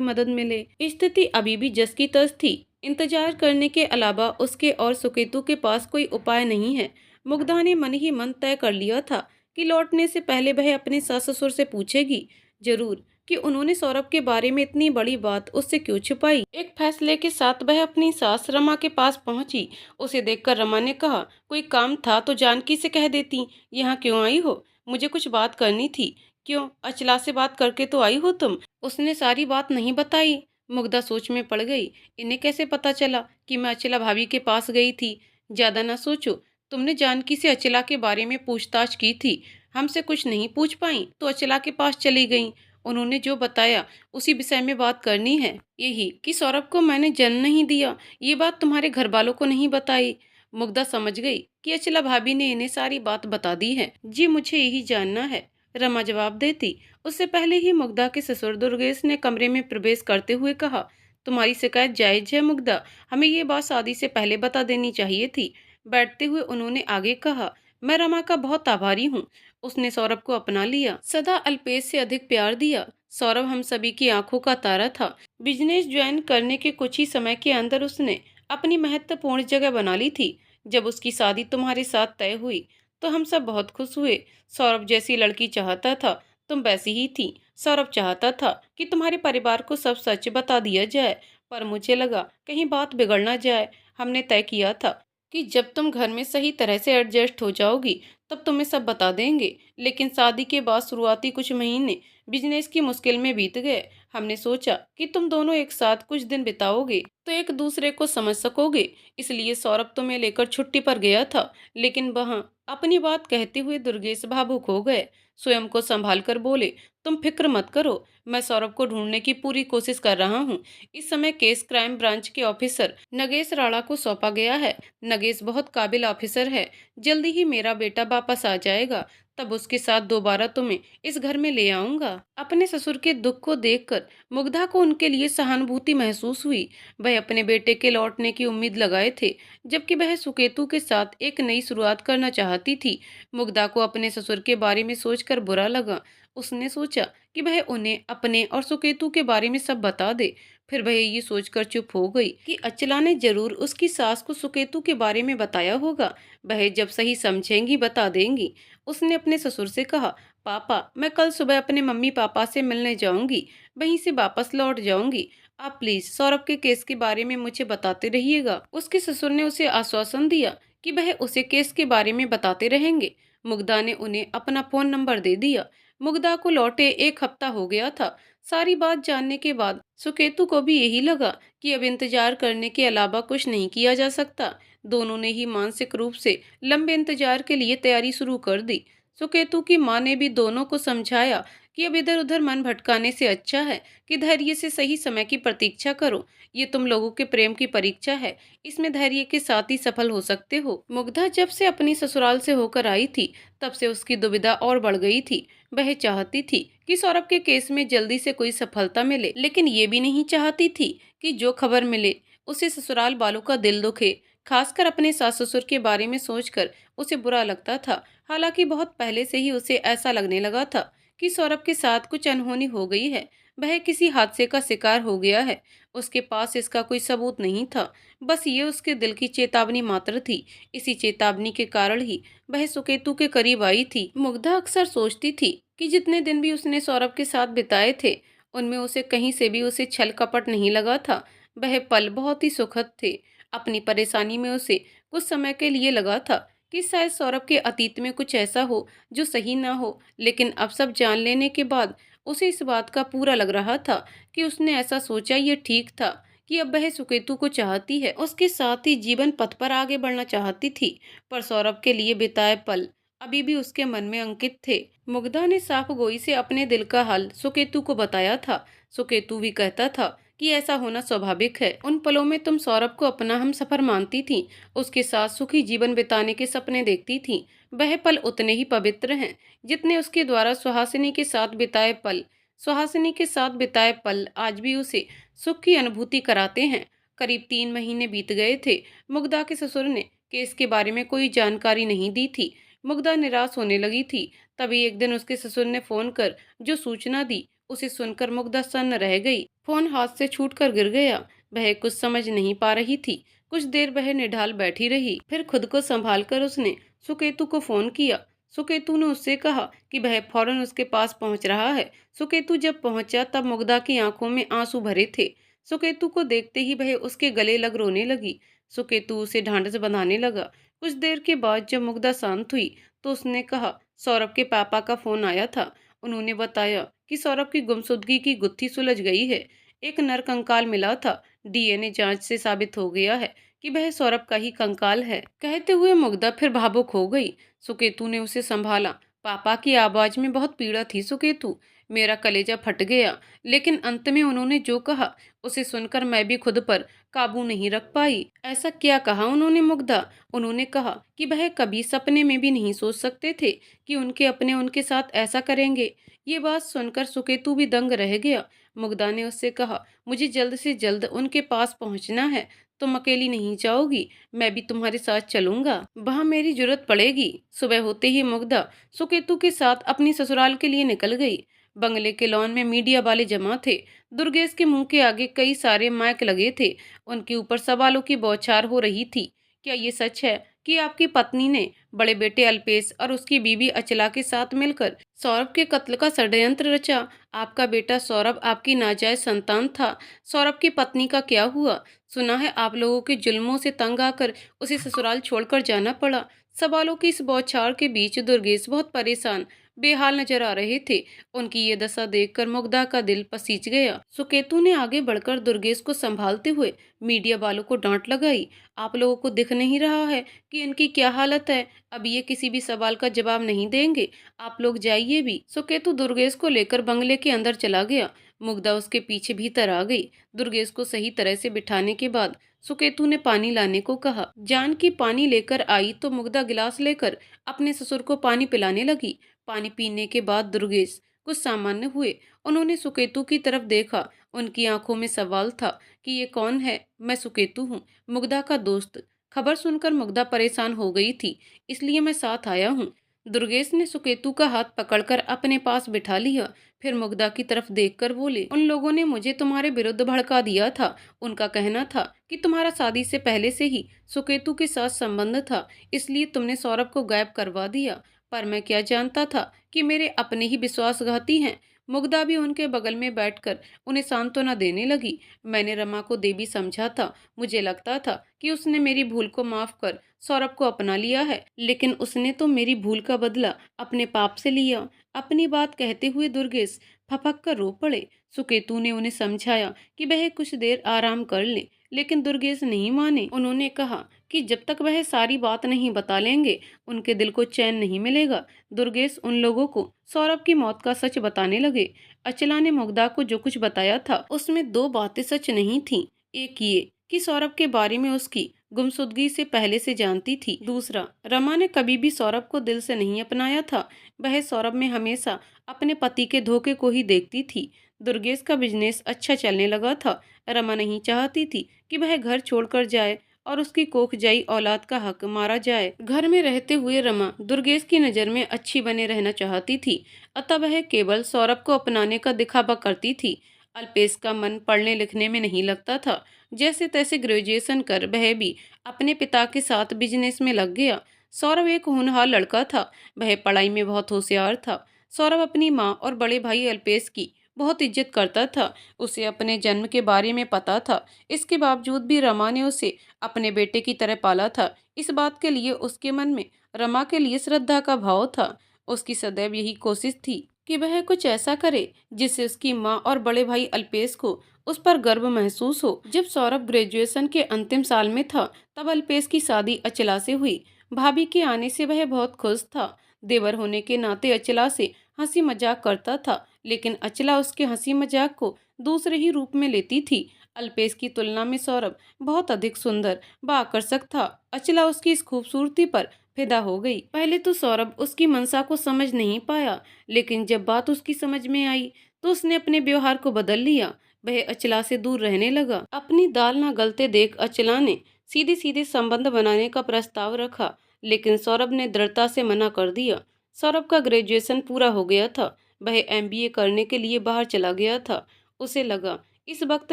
Speaker 1: मदद मिले। स्थिति अभी भी जस की तस थी। इंतजार करने के अलावा उसके और सुकेतु के पास कोई उपाय नहीं है। मुग्धा ने मन ही मन तय कर लिया था कि लौटने से पहले वह अपने सास ससुर से पूछेगी जरूर कि उन्होंने सौरभ के बारे में इतनी बड़ी बात उससे क्यों छुपाई। एक फैसले के साथ वह अपनी सास रमा के पास पहुंची। उसे देखकर रमा ने कहा, कोई काम था तो जानकी से कह देती, यहाँ क्यों आई हो? मुझे कुछ बात करनी थी। क्यों, अचला से बात करके तो आई हो तुम? उसने सारी बात नहीं बताई। मुग्धा सोच में पड़ गई। इन्हें कैसे पता चला कि मैं अचला भाभी के पास गई थी? ज्यादा ना सोचो, तुमने जानकी से अचला के बारे में पूछताछ की थी, हमसे कुछ नहीं पूछ पाई तो अचला के पास चली गई। उन्होंने जो बताया उसी विषय में बात करनी है। यही कि सौरभ को मैंने जन्म नहीं दिया, ये बात तुम्हारे घर वालों को नहीं बताई। मुग्धा समझ गई कि अचला भाभी ने इन्हें सारी बात बता दी है। जी मुझे यही जानना है, रमा जवाब देती। उससे पहले ही मुग्धा के ससुर दुर्गेश ने कमरे में प्रवेश करते हुए कहा, तुम्हारी शिकायत जायज है मुग्धा, हमें ये बात शादी से पहले बता देनी चाहिए थी। बैठते हुए उन्होंने आगे कहा, मैं रमा का बहुत आभारी हूँ। उसने सौरभ को अपना लिया, सदा अल्पेश से अधिक प्यार दिया। सौरभ हम सभी की आंखों का तारा था। बिजनेस ज्वाइन करने के कुछ ही समय के अंदर उसने अपनी महत्वपूर्ण जगह बना ली थी। जब उसकी शादी तुम्हारे साथ तय हुई तो हम सब बहुत खुश हुए। सौरभ जैसी लड़की चाहता था तुम वैसी ही थी। सौरभ चाहता था कि तुम्हारे परिवार को सब सच बता दिया जाए, पर मुझे लगा कहीं बात बिगड़ ना जाए। हमने तय किया था कि जब तुम घर में सही तरह से एडजस्ट हो जाओगी तब तुम्हें सब बता देंगे। लेकिन शादी के बाद शुरुआती कुछ महीने बिजनेस की मुश्किल में बीत गए। हमने सोचा कि तुम दोनों एक साथ कुछ दिन बिताओगे तो एक दूसरे को समझ सकोगे, इसलिए सौरभ तुम्हें लेकर छुट्टी पर गया था। लेकिन वहाँ अपनी बात कहते हुए दुर्गेश भावुक हो गए। स्वयं को संभाल कर बोले, तुम फिक्र मत करो, मैं सौरभ को ढूंढने की पूरी कोशिश कर रहा हूँ। इस समय केस क्राइम ब्रांच के ऑफिसर नगेश राणा को सौंपा गया है। नगेश बहुत काबिल ऑफिसर है। जल्दी ही मेरा बेटा वापस आ जाएगा, तब उसके साथ दोबारा तुम्हें इस घर में ले आऊंगा। अपने ससुर के दुख को देखकर मुग्धा को उनके लिए सहानुभूति महसूस हुई। वह अपने बेटे के लौटने की उम्मीद लगाए थे, जबकि वह सुकेतु के साथ एक नई शुरुआत करना चाहती थी। मुग्धा को अपने ससुर के बारे में सोचकर बुरा लगा। उसने सोचा कि वह उन्हें अपने और सुकेतु के बारे में सब बता दे। फिर वह ये सोचकर चुप हो गई कि अचला ने जरूर उसकी सास को सुकेतु के बारे में बताया होगा। वह जब सही समझेंगी बता देंगी। उसने अपने ससुर से कहा, पापा मैं कल सुबह अपने मम्मी पापा से मिलने जाऊंगी, वहीं से वापस लौट जाऊंगी। आप प्लीज सौरभ के केस के बारे में मुझे बताते रहिएगा। उसके ससुर ने उसे आश्वासन दिया कि वह उसे केस के बारे में बताते रहेंगे। मुग्धा ने उन्हें अपना फोन नंबर दे दिया। मुग्धा को लौटे एक हफ्ता हो गया था। सारी बात जानने के बाद सुकेतु को भी यही लगा कि अब इंतजार करने के अलावा कुछ नहीं किया जा सकता। दोनों ने ही मानसिक रूप से लंबे इंतजार के लिए तैयारी शुरू कर दी। सुकेतु की माँ ने भी दोनों को समझाया कि अब इधर उधर मन भटकाने से अच्छा है कि धैर्य से सही समय की प्रतीक्षा करो। ये तुम लोगों के प्रेम की परीक्षा है, इसमें धैर्य के साथ ही सफल हो सकते हो। मुग्धा जब से अपनी ससुराल से होकर आई थी तब से उसकी दुविधा और बढ़ गई थी। वह चाहती थी कि सौरभ के केस में जल्दी से कोई सफलता मिले, लेकिन ये भी नहीं चाहती थी कि जो खबर मिले उसे ससुराल वालों का दिल दुखे। खासकर अपने सास ससुर के बारे में सोचकर उसे बुरा लगता था। हालांकि बहुत पहले से ही उसे ऐसा लगने लगा था कि सौरभ के साथ कुछ अनहोनी हो गई है। वह किसी हादसे का शिकार हो गया है। उसके पास इसका कोई सबूत नहीं था, बस ये उसके दिल की चेतावनी मात्र थी। इसी चेतावनी के कारण ही वह सुकेतु के करीब आई थी। मुग्धा अक्सर सोचती थी कि जितने दिन भी उसने सौरभ के साथ बिताए थे उनमें उसे कहीं से भी उसे छल कपट नहीं लगा था। वह पल बहुत ही सुखद थे। अपनी परेशानी में उसे कुछ समय के लिए लगा था कि शायद सौरभ के अतीत में कुछ ऐसा हो जो सही ना हो, लेकिन अब सब जान लेने के बाद उसे इस बात का पूरा लग रहा था कि उसने ऐसा सोचा ये ठीक था कि अब वह सुकेतु को चाहती है, उसके साथ ही जीवन पथ पर आगे बढ़ना चाहती थी। पर सौरभ के लिए बिताए पल अभी भी उसके मन में अंकित थे। मुग्धा ने साफ गोई से अपने दिल का हाल सुकेतु को बताया था। सुकेतु भी कहता था कि ऐसा होना स्वाभाविक है। उन पलों में तुम सौरभ को अपना हम सफर मानती थी, उसके साथ सुखी जीवन बिताने के सपने देखती थी। वह पल उतने ही पवित्र हैं जितने उसके द्वारा सुहासिनी के साथ बिताए पल। सुहासिनी के साथ बिताए पल आज भी उसे सुख की अनुभूति कराते हैं। करीब 3 महीने बीत गए थे। मुग्धा के ससुर ने केस के बारे में कोई जानकारी नहीं दी थी। मुग्धा निराश होने लगी थी। तभी एक दिन उसके ससुर ने फोन कर जो सूचना दी, उसे सुनकर मुग्धा सन्न रह गई। फोन हाथ से छूटकर गिर गया। वह कुछ समझ नहीं पा रही थी। कुछ देर वह निढाल बैठी रही, फिर खुद को संभाल कर उसने सुकेतु को फोन किया। सुकेतु ने उससे कहा कि वह फौरन उसके पास पहुंच रहा है। सुकेतु जब पहुंचा तब मुग्धा की आंखों में आंसू भरे थे। सुकेतु को देखते ही वह उसके गले लग रोने लगी। सुकेतु उसे ढांढस बंधाने लगा। कुछ देर के बाद जब मुग्धा शांत हुई तो उसने कहा, सौरभ के पापा का फोन आया था। उन्होंने बताया कि सौरभ की गुमशुदगी की गुत्थी सुलझ गई है। एक नर कंकाल मिला था। डीएनए जांच से साबित हो गया है कि वह सौरभ का ही कंकाल है। कहते हुए मुग्धा फिर भावुक हो गई। सुकेतु ने उसे संभाला। पापा की आवाज में बहुत पीड़ा थी सुकेतु। मेरा कलेजा फट गया। लेकिन अंत में उन्होंने जो कहा उसे सुनकर मैं भी खुद पर काबू नहीं रख पाई। ऐसा क्या कहा उन्होंने मुग्धा? उन्होंने कहा कि वह कभी सपने में भी नहीं सोच सकते थे कि उनके अपने उनके साथ ऐसा करेंगे। ये बात सुनकर सुकेतु भी दंग रह गया। मुग्धा ने उससे कहा, मुझे जल्द से जल्द उनके पास पहुंचना है। तुम अकेली नहीं जाओगी, मैं भी तुम्हारे साथ चलूंगा। वहां मेरी जरूरत पड़ेगी। सुबह होते ही मुग्धा सुकेतु के साथ अपनी ससुराल के लिए निकल गई। बंगले के लॉन में मीडिया वाले जमा थे। दुर्गेश के मुंह के आगे कई सारे माइक लगे थे। उनके ऊपर सवालों की बौछार हो रही थी। क्या ये सच है कि आपकी पत्नी ने बड़े बेटे अल्पेश और उसकी बीवी अचला के साथ मिलकर सौरभ के कत्ल का षड्यंत्र रचा? आपका बेटा सौरभ आपकी नाजायज संतान था। सौरभ की पत्नी का क्या हुआ? सुना है आप लोगों के जुल्मों से तंग आकर उसे ससुराल छोड़कर जाना पड़ा। सवालों की इस बौछार के बीच दुर्गेश बहुत परेशान बेहाल नजर आ रहे थे। उनकी ये दशा देखकर मुग्धा का दिल पसीज गया। सुकेतु ने आगे बढ़कर दुर्गेश को संभालते हुए मीडिया वालों को डांट लगाई। आप लोगों को दिख नहीं रहा है कि इनकी क्या हालत है? अब ये किसी भी सवाल का जवाब नहीं देंगे। आप लोग जाइए भी। सुकेतु दुर्गेश को लेकर बंगले के अंदर चला गया। मुग्धा उसके पीछे भीतर आ गई। दुर्गेश को सही तरह से बिठाने के बाद सुकेतु ने पानी लाने को कहा। जानकी पानी लेकर आई तो मुग्धा गिलास लेकर अपने ससुर को पानी पिलाने लगी। पानी पीने के बाद दुर्गेश कुछ सामान्य हुए। उन्होंने सुकेतु की तरफ देखा। उनकी आंखों में सवाल था कि ये कौन है? मैं सुकेतु हूँ, मुग्धा का दोस्त। खबर सुनकर मुग्धा परेशान हो गई थी, इसलिए मैं साथ आया हूँ। दुर्गेश ने सुकेतु का हाथ पकड़कर अपने पास बिठा लिया। फिर मुग्धा की तरफ देखकर बोले, उन लोगों ने मुझे तुम्हारे विरुद्ध भड़का दिया था। उनका कहना था कि तुम्हारा शादी से पहले से ही सुकेतु के साथ संबंध था, इसलिए तुमने सौरभ को गायब करवा दिया। पर मैं क्या जानता था कि मेरे अपने ही विश्वासघाती हैं। मुग्धा भी उनके बगल में बैठकर उन्हें सांत्वना देने लगी। मैंने रमा को देवी समझा था। मुझे लगता था कि उसने मेरी भूल को माफ कर सौरभ को अपना लिया है, लेकिन उसने तो मेरी भूल का बदला अपने पाप से लिया। अपनी बात कहते हुए दुर्गेश फपक कर रो पड़े। सुकेतु ने उन्हें समझाया कि वह कुछ देर आराम कर ले, लेकिन दुर्गेश नहीं माने। उन्होंने कहा कि जब तक वह सारी बात नहीं बता लेंगे उनके दिल को चैन नहीं मिलेगा। दुर्गेश उन लोगों को सौरभ की मौत का सच बताने लगे। अचला ने मुग्धा को जो कुछ बताया था उसमें दो बातें सच नहीं थीं। एक ये कि सौरभ के बारे में उसकी गुमशुदगी से पहले से जानती थी। दूसरा, रमा ने कभी भी सौरभ को दिल से नहीं अपनाया था। वह सौरभ में हमेशा अपने पति के धोखे को ही देखती थी। दुर्गेश का बिजनेस अच्छा चलने लगा था। रमा नहीं चाहती थी कि वह घर छोड़कर जाए और उसकी कोखजाई औलाद का हक मारा जाए। घर में रहते हुए रमा दुर्गेश की नज़र में अच्छी बने रहना चाहती थी, अतः वह केवल सौरभ को अपनाने का दिखावा करती थी। अल्पेश का मन पढ़ने लिखने में नहीं लगता था। जैसे तैसे ग्रेजुएशन कर वह भी अपने पिता के साथ बिजनेस में लग गया। सौरभ एक होनहार लड़का था। वह पढ़ाई में बहुत होशियार था। सौरभ अपनी माँ और बड़े भाई अल्पेश की बहुत इज्जत करता था। उसे अपने जन्म के बारे में पता था। इसके बावजूद भी रमा ने उसे अपने बेटे की तरह पाला था। इस बात के लिए उसके मन में रमा के लिए श्रद्धा का भाव था। उसकी सदैव यही कोशिश थी कि वह कुछ ऐसा करे जिससे उसकी माँ और बड़े भाई अल्पेश को उस पर गर्व महसूस हो। जब सौरभ ग्रेजुएशन के अंतिम साल में था, तब अल्पेश की शादी अचला से हुई। भाभी के आने से वह बहुत खुश था। देवर होने के नाते अचला से हंसी मजाक करता था, लेकिन अचला उसके हंसी मजाक को दूसरे ही रूप में लेती थी। अल्पेश की तुलना में सौरभ बहुत अधिक सुंदर व आकर्षक था। अचला उसकी इस खूबसूरती पर फिदा हो गई। पहले तो सौरभ उसकी मंशा को समझ नहीं पाया, लेकिन जब बात उसकी समझ में आई तो उसने अपने व्यवहार को बदल लिया। वह अचला से दूर रहने लगा। अपनी दाल न गलते देख अचला ने सीधे सीधे संबंध बनाने का प्रस्ताव रखा, लेकिन सौरभ ने दृढ़ता से मना कर दिया। सौरभ का ग्रेजुएशन पूरा हो गया था। वह एमबीए करने के लिए बाहर चला गया था। उसे लगा इस वक्त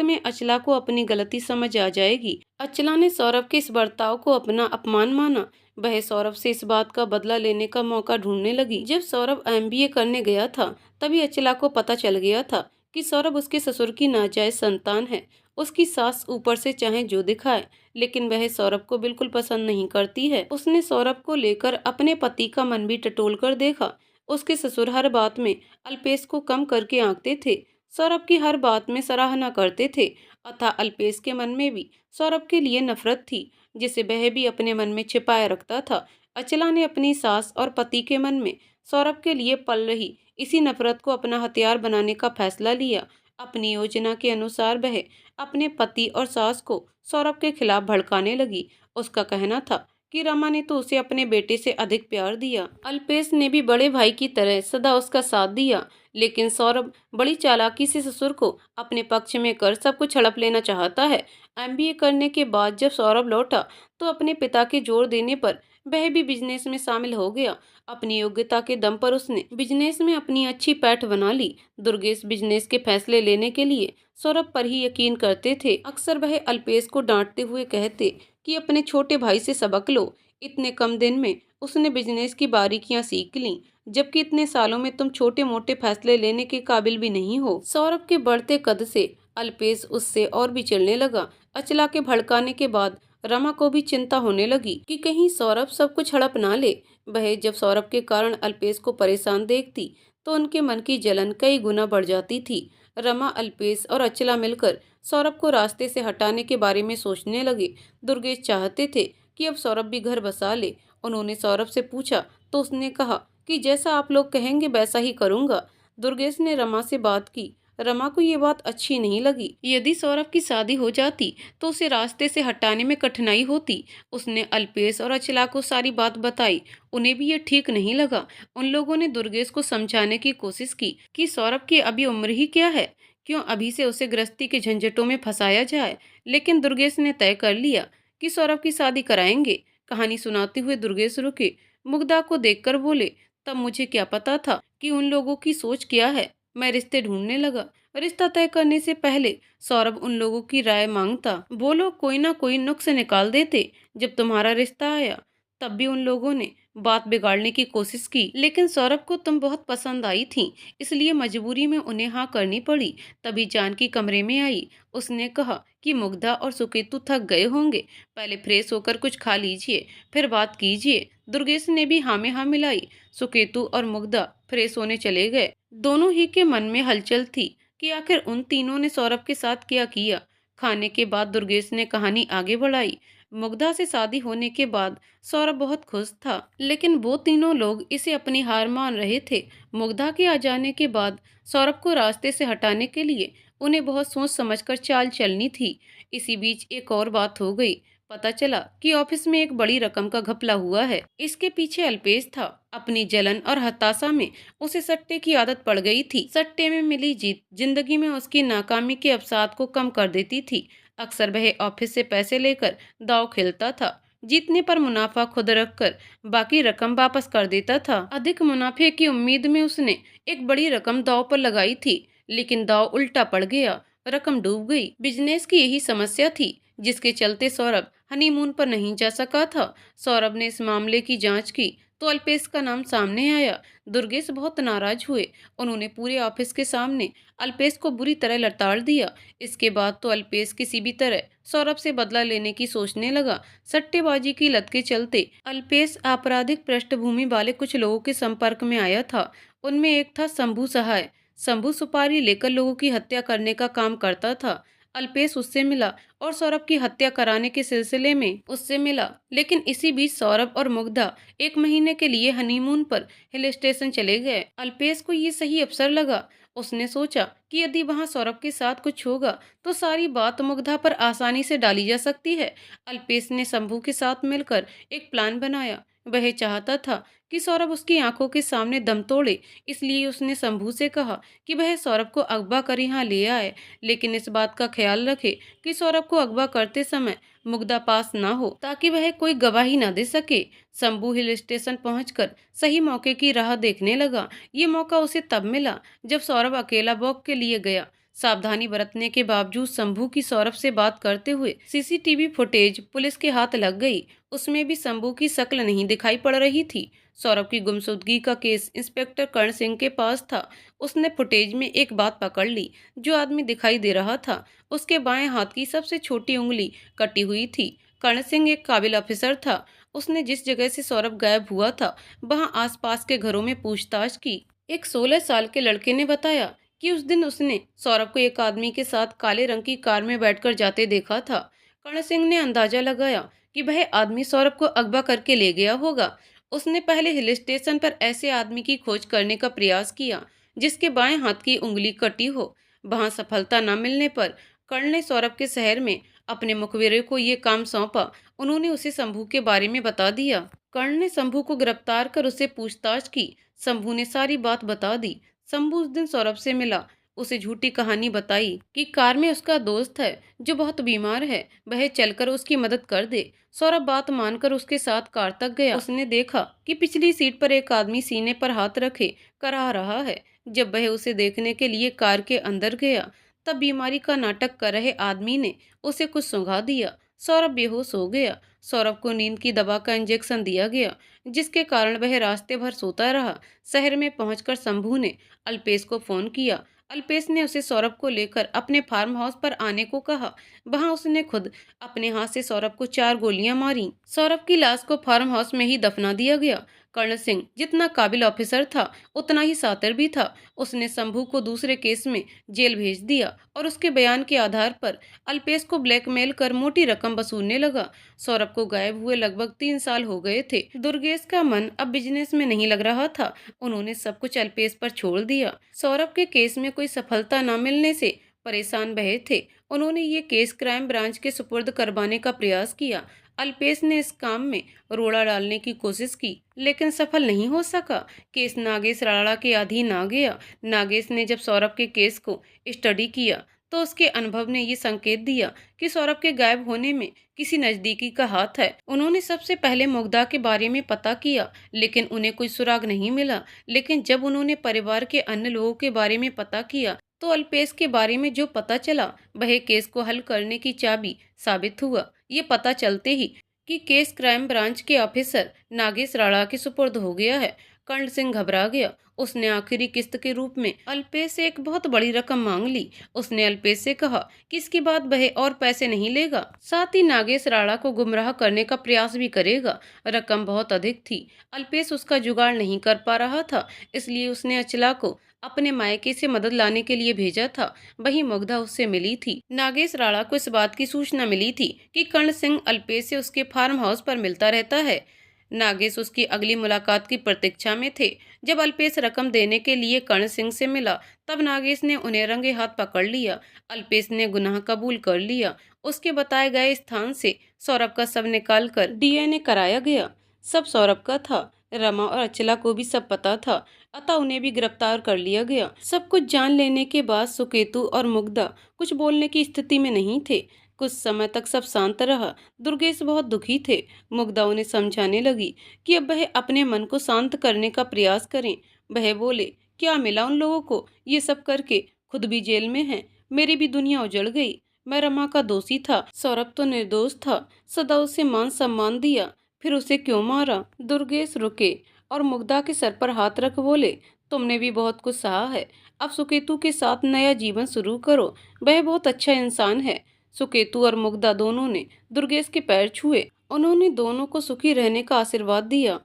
Speaker 1: में अचला को अपनी गलती समझ आ जाएगी। अचला ने सौरभ के इस बर्ताव को अपना अपमान माना। वह सौरभ से इस बात का बदला लेने का मौका ढूंढने लगी। जब सौरभ एमबीए करने गया था, तभी अचला को पता चल गया था कि सौरभ उसके ससुर की नाजायज संतान है। उसकी सास ऊपर से चाहे जो दिखाए, लेकिन वह सौरभ को बिल्कुल पसंद नहीं करती है। उसने सौरभ को लेकर अपने पति का मन भी टटोल कर देखा। उसके ससुर हर बात में अल्पेश को कम करके आंकते थे, सौरभ की हर बात में सराहना करते थे। अतः अल्पेश के मन में भी सौरभ के लिए नफरत थी, जिसे वह भी अपने मन में छिपाए रखता था। अचला ने अपनी सास और पति के मन में सौरभ के लिए पल रही इसी नफरत को अपना हथियार बनाने का फैसला लिया। अपनी योजना के अनुसार वह अपने पति और सास को सौरभ के खिलाफ भड़काने लगी। उसका कहना था कि रमा ने तो उसे अपने बेटे से अधिक प्यार दिया। अल्पेश ने भी बड़े भाई की तरह सदा उसका साथ दिया, लेकिन सौरभ बड़ी चालाकी से ससुर को अपने पक्ष में कर सब कुछ हड़प लेना चाहता है। एमबीए करने के बाद जब सौरभ लौटा, तो अपने पिता के जोर देने पर वह भी बिजनेस में शामिल हो गया। अपनी योग्यता के दम पर उसने बिजनेस में अपनी अच्छी पैठ बना ली। दुर्गेश बिजनेस के फैसले लेने के लिए सौरभ पर ही यकीन करते थे। अक्सर वह अल्पेश को डांटते हुए कहते कि अपने छोटे भाई से सबक लो। इतने कम दिन में उसने बिजनेस की बारीकियां सीख लीं, जबकि इतने सालों में तुम छोटे मोटे फैसले लेने के काबिल भी नहीं हो। सौरभ के बढ़ते कद से अल्पेश उससे और भी चिढ़ने लगा। अचला के भड़काने के बाद रमा को भी चिंता होने लगी कि कहीं सौरभ सब कुछ हड़प ना ले। वह जब सौरभ के कारण अल्पेश को परेशान देखती, तो उनके मन की जलन कई गुना बढ़ जाती थी। रमा, अल्पेश और अचला मिलकर सौरभ को रास्ते से हटाने के बारे में सोचने लगे। दुर्गेश चाहते थे कि अब सौरभ भी घर बसा ले। उन्होंने सौरभ से पूछा तो उसने कहा कि जैसा आप लोग कहेंगे वैसा ही करूंगा। दुर्गेश ने रमा से बात की। रमा को ये बात अच्छी नहीं लगी। यदि सौरभ की शादी हो जाती तो उसे रास्ते से हटाने में कठिनाई होती। उसने अल्पेश और अचला को सारी बात बताई। उन्हें भी ये ठीक नहीं लगा। उन लोगों ने दुर्गेश को समझाने की कोशिश की कि सौरभ की अभी उम्र ही क्या है, क्यों अभी से उसे गृहस्थी के झंझटों में फंसाया जाए। लेकिन दुर्गेश ने तय कर लिया कि सौरभ की शादी कराएंगे। कहानी सुनाते हुए दुर्गेश रुके, मुग्धा को देखकर बोले, तब मुझे क्या पता था कि उन लोगों की सोच क्या है। मैं रिश्ते ढूंढने लगा। रिश्ता तय करने से पहले सौरभ उन लोगों की राय मांगता। वो लोग कोई ना कोई नुक्स निकाल देते। जब तुम्हारा रिश्ता आया, तब भी उन लोगों ने बात बिगाड़ने की कोशिश की, लेकिन सौरभ को तुम बहुत पसंद आई थी, इसलिए मजबूरी में उन्हें हाँ करनी पड़ी। तभी जानकी कमरे में आई। उसने कहा कि मुग्धा और सुकेतु थक गए होंगे, पहले फ्रेश होकर कुछ खा लीजिए, फिर बात कीजिए। दुर्गेश ने भी हाँ में हाँ मिलाई। सुकेतु और मुग्धा फ्रेश होने चले गए। दोनों ही के मन में हलचल थी कि आखिर उन तीनों ने सौरभ के साथ क्या किया। खाने के बाद दुर्गेश ने कहानी आगे बढ़ाई। मुग्धा से शादी होने के बाद सौरभ बहुत खुश था, लेकिन वो तीनों लोग इसे अपनी हार मान रहे थे। मुग्धा के आ जाने के बाद सौरभ को रास्ते से हटाने के लिए उन्हें बहुत सोच समझकर चाल चलनी थी। इसी बीच एक और बात हो गई। पता चला कि ऑफिस में एक बड़ी रकम का घपला हुआ है। इसके पीछे अल्पेश था। अपनी जलन और हताशा में उसे सट्टे की आदत पड़ गई थी। सट्टे में मिली जीत जिंदगी में उसकी नाकामी के अवसाद को कम कर देती थी। अक्सर वह ऑफिस से पैसे लेकर दांव खेलता था। जीतने पर मुनाफा खुद रखकर बाकी रकम वापस कर देता था। अधिक मुनाफे की उम्मीद में उसने एक बड़ी रकम दांव पर लगाई थी, लेकिन दांव उल्टा पड़ गया। रकम डूब गई। बिजनेस की यही समस्या थी, जिसके चलते सौरभ हनीमून पर नहीं जा सका था। सौरभ ने इस मामले की जांच की तो अल्पेश का नाम सामने आया। दुर्गेश बहुत नाराज हुए। उन्होंने पूरे ऑफिस के सामने अल्पेश को बुरी तरह लताड़ दिया। इसके बाद तो अल्पेश किसी भी तरह सौरभ से बदला लेने की सोचने लगा। सट्टेबाजी की लत के चलते अल्पेश आपराधिक पृष्ठभूमि वाले कुछ लोगों के संपर्क में आया था। उनमें एक था शंभू सहाय। शंभू सुपारी लेकर लोगों की हत्या करने का काम करता था। अल्पेश उससे मिला और सौरभ की हत्या कराने के सिलसिले में उससे मिला। लेकिन इसी बीच सौरभ और मुग्धा 1 महीने के लिए हनीमून पर हिल स्टेशन चले गए। अल्पेश को ये सही अवसर लगा। उसने सोचा कि यदि वहां सौरभ के साथ कुछ होगा तो सारी बात मुग्धा पर आसानी से डाली जा सकती है। अल्पेश ने शंभू के साथ मिलकर एक प्लान बनाया। वह चाहता था कि सौरभ उसकी आंखों के सामने दम तोड़े, इसलिए उसने शंभू से कहा कि वह सौरभ को अगवा कर यहाँ ले आए, लेकिन इस बात का ख्याल रखे कि सौरभ को अगवा करते समय मुग्धा पास ना हो, ताकि वह कोई गवाही ना दे सके। शंभू हिल स्टेशन पहुंचकर सही मौके की राह देखने लगा। ये मौका उसे तब मिला जब सौरभ अकेला वॉक के लिए गया। सावधानी बरतने के बावजूद शंभू की सौरभ से बात करते हुए सीसीटीवी फुटेज पुलिस के हाथ लग गई। उसमें भी शंभू की शक्ल नहीं दिखाई पड़ रही थी। सौरभ की गुमशुदगी का केस इंस्पेक्टर कर्ण सिंह के पास था। उसने फुटेज में एक बात पकड़ ली। जो आदमी दिखाई दे रहा था उसके बाएं हाथ की सबसे छोटी उंगली कटी हुई थी। कर्ण सिंह एक काबिल ऑफिसर था। उसने जिस जगह से सौरभ गायब हुआ था वहां आसपास के घरों में पूछताछ की। एक 16 साल के लड़के ने बताया कि उस दिन उसने सौरभ को एक आदमी के साथ काले रंग की कार में बैठकर जाते देखा था। कर्ण सिंह ने अंदाजा लगाया कि वह आदमी सौरभ को अगवा करके ले गया होगा। उसने पहले हिल स्टेशन पर ऐसे आदमी की खोज करने का प्रयास किया जिसके बाएं हाथ की उंगली कटी हो। वहां सफलता न मिलने पर कर्ण ने सौरभ के शहर में अपने मुखबिर को ये काम सौंपा। उन्होंने उसे शंभू के बारे में बता दिया। कर्ण ने शंभू को गिरफ्तार कर उससे पूछताछ की। शंभू ने सारी बात बता दी। शंभू उस दिन सौरभ से मिला। उसे झूठी कहानी बताई कि कार में उसका दोस्त है जो बहुत बीमार है, वह चलकर उसकी मदद कर दे। सौरभ बात मानकर उसके साथ कार तक गया। उसने देखा कि पिछली सीट पर एक आदमी सीने पर हाथ रखे कराह रहा है। जब वह उसे देखने के लिए कार के अंदर गया तब बीमारी का नाटक कर रहे आदमी ने उसे कुछ सुंघा दिया। सौरभ बेहोश हो गया। सौरभ को नींद की दवा का इंजेक्शन दिया गया जिसके कारण वह रास्ते भर सोता रहा। शहर में पहुंचकर शंभू ने अल्पेश को फोन किया। अल्पेश ने उसे सौरभ को लेकर अपने फार्म हाउस पर आने को कहा। वहां उसने खुद अपने हाथ से सौरभ को 4 गोलियां मारी। सौरभ की लाश को फार्म हाउस में ही दफना दिया गया। कर्ण सिंह जितना काबिल ऑफिसर था उतना ही शातिर भी था। उसने शंभू को दूसरे केस में जेल भेज दिया और उसके बयान के आधार पर अल्पेश को ब्लैकमेल कर मोटी रकम वसूलने लगा। सौरभ को गायब हुए लगभग 3 साल हो गए थे। दुर्गेश का मन अब बिजनेस में नहीं लग रहा था। उन्होंने सब कुछ अल्पेश पर छोड़ दिया। सौरभ के केस में कोई सफलता न मिलने से परेशान रहे थे। उन्होंने ये केस क्राइम ब्रांच के सुपुर्द करवाने का प्रयास किया। अल्पेश ने इस काम में रोड़ा डालने की कोशिश की लेकिन सफल नहीं हो सका। केस नागेश राणा के अधीन आ गया। नागेश ने जब सौरभ के केस को स्टडी किया तो उसके अनुभव ने ये संकेत दिया कि सौरभ के गायब होने में किसी नजदीकी का हाथ है। उन्होंने सबसे पहले मुग्धा के बारे में पता किया लेकिन उन्हें कोई सुराग नहीं मिला। लेकिन जब उन्होंने परिवार के अन्य लोगों के बारे में पता किया तो अल्पेश के बारे में जो पता चला वह केस को हल करने की चाबी साबित हुआ। ये पता चलते ही कि केस क्राइम ब्रांच के ऑफिसर नागेश राणा के सुपुर्द हो गया है। कर्ण सिंह घबरा गया। उसने आखिरी किस्त के रूप में अल्पेश से एक बहुत बड़ी रकम मांग ली। उसने अल्पेश से कहा कि इसके बाद वह और पैसे नहीं लेगा, साथ ही नागेश राणा को गुमराह करने का प्रयास भी करेगा। रकम बहुत अधिक थी। अल्पेश उसका जुगाड़ नहीं कर पा रहा था, इसलिए उसने अचला को अपने मायके से मदद लाने के लिए भेजा था। वहीं मुग्धा उससे मिली थी। नागेश राणा को इस बात की सूचना मिली थी कि कर्ण सिंह अल्पेश से उसके फार्म हाउस पर मिलता रहता है। नागेश उसकी अगली मुलाकात की प्रतीक्षा में थे। जब अल्पेश रकम देने के लिए कर्ण सिंह से मिला तब नागेश ने उन्हें रंगे हाथ पकड़ लिया। अल्पेश ने गुनाह कबूल कर लिया। उसके बताए गए स्थान से सौरभ का शव निकाल कर डीएनए कराया गया। सब सौरभ का था। रमा और अचला को भी सब पता था, अतः उन्हें भी गिरफ्तार कर लिया गया। सब कुछ जान लेने के बाद सुकेतु और मुग्धा कुछ बोलने की स्थिति में नहीं थे। कुछ समय तक सब शांत रहा। दुर्गेश बहुत दुखी थे। मुग्धा उन्हें समझाने लगी कि अब वह अपने मन को शांत करने का प्रयास करें। वह बोले, क्या मिला उन लोगों को ये सब करके? खुद भी जेल में हैं। मेरी भी दुनिया उजड़ गई। मैं रमा का दोषी था। सौरभ तो निर्दोष था। सदा उसे मान सम्मान दिया, फिर उसे क्यों मारा? दुर्गेश रुके और मुग्धा के सर पर हाथ रख बोले, तुमने भी बहुत कुछ सहा है। अब सुकेतु के साथ नया जीवन शुरू करो। वह बहुत अच्छा इंसान है। सुकेतु और मुग्धा दोनों ने दुर्गेश के पैर छुए। उन्होंने दोनों को सुखी रहने का आशीर्वाद दिया।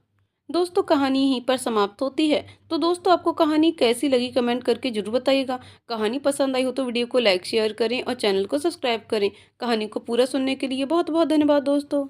Speaker 1: दोस्तों कहानी यहीं पर समाप्त होती है। तो दोस्तों आपको कहानी कैसी लगी कमेंट करके ज़रूर बताइएगा। कहानी पसंद आई हो तो वीडियो को लाइक शेयर करें और चैनल को सब्सक्राइब करें। कहानी को पूरा सुनने के लिए बहुत बहुत धन्यवाद दोस्तों।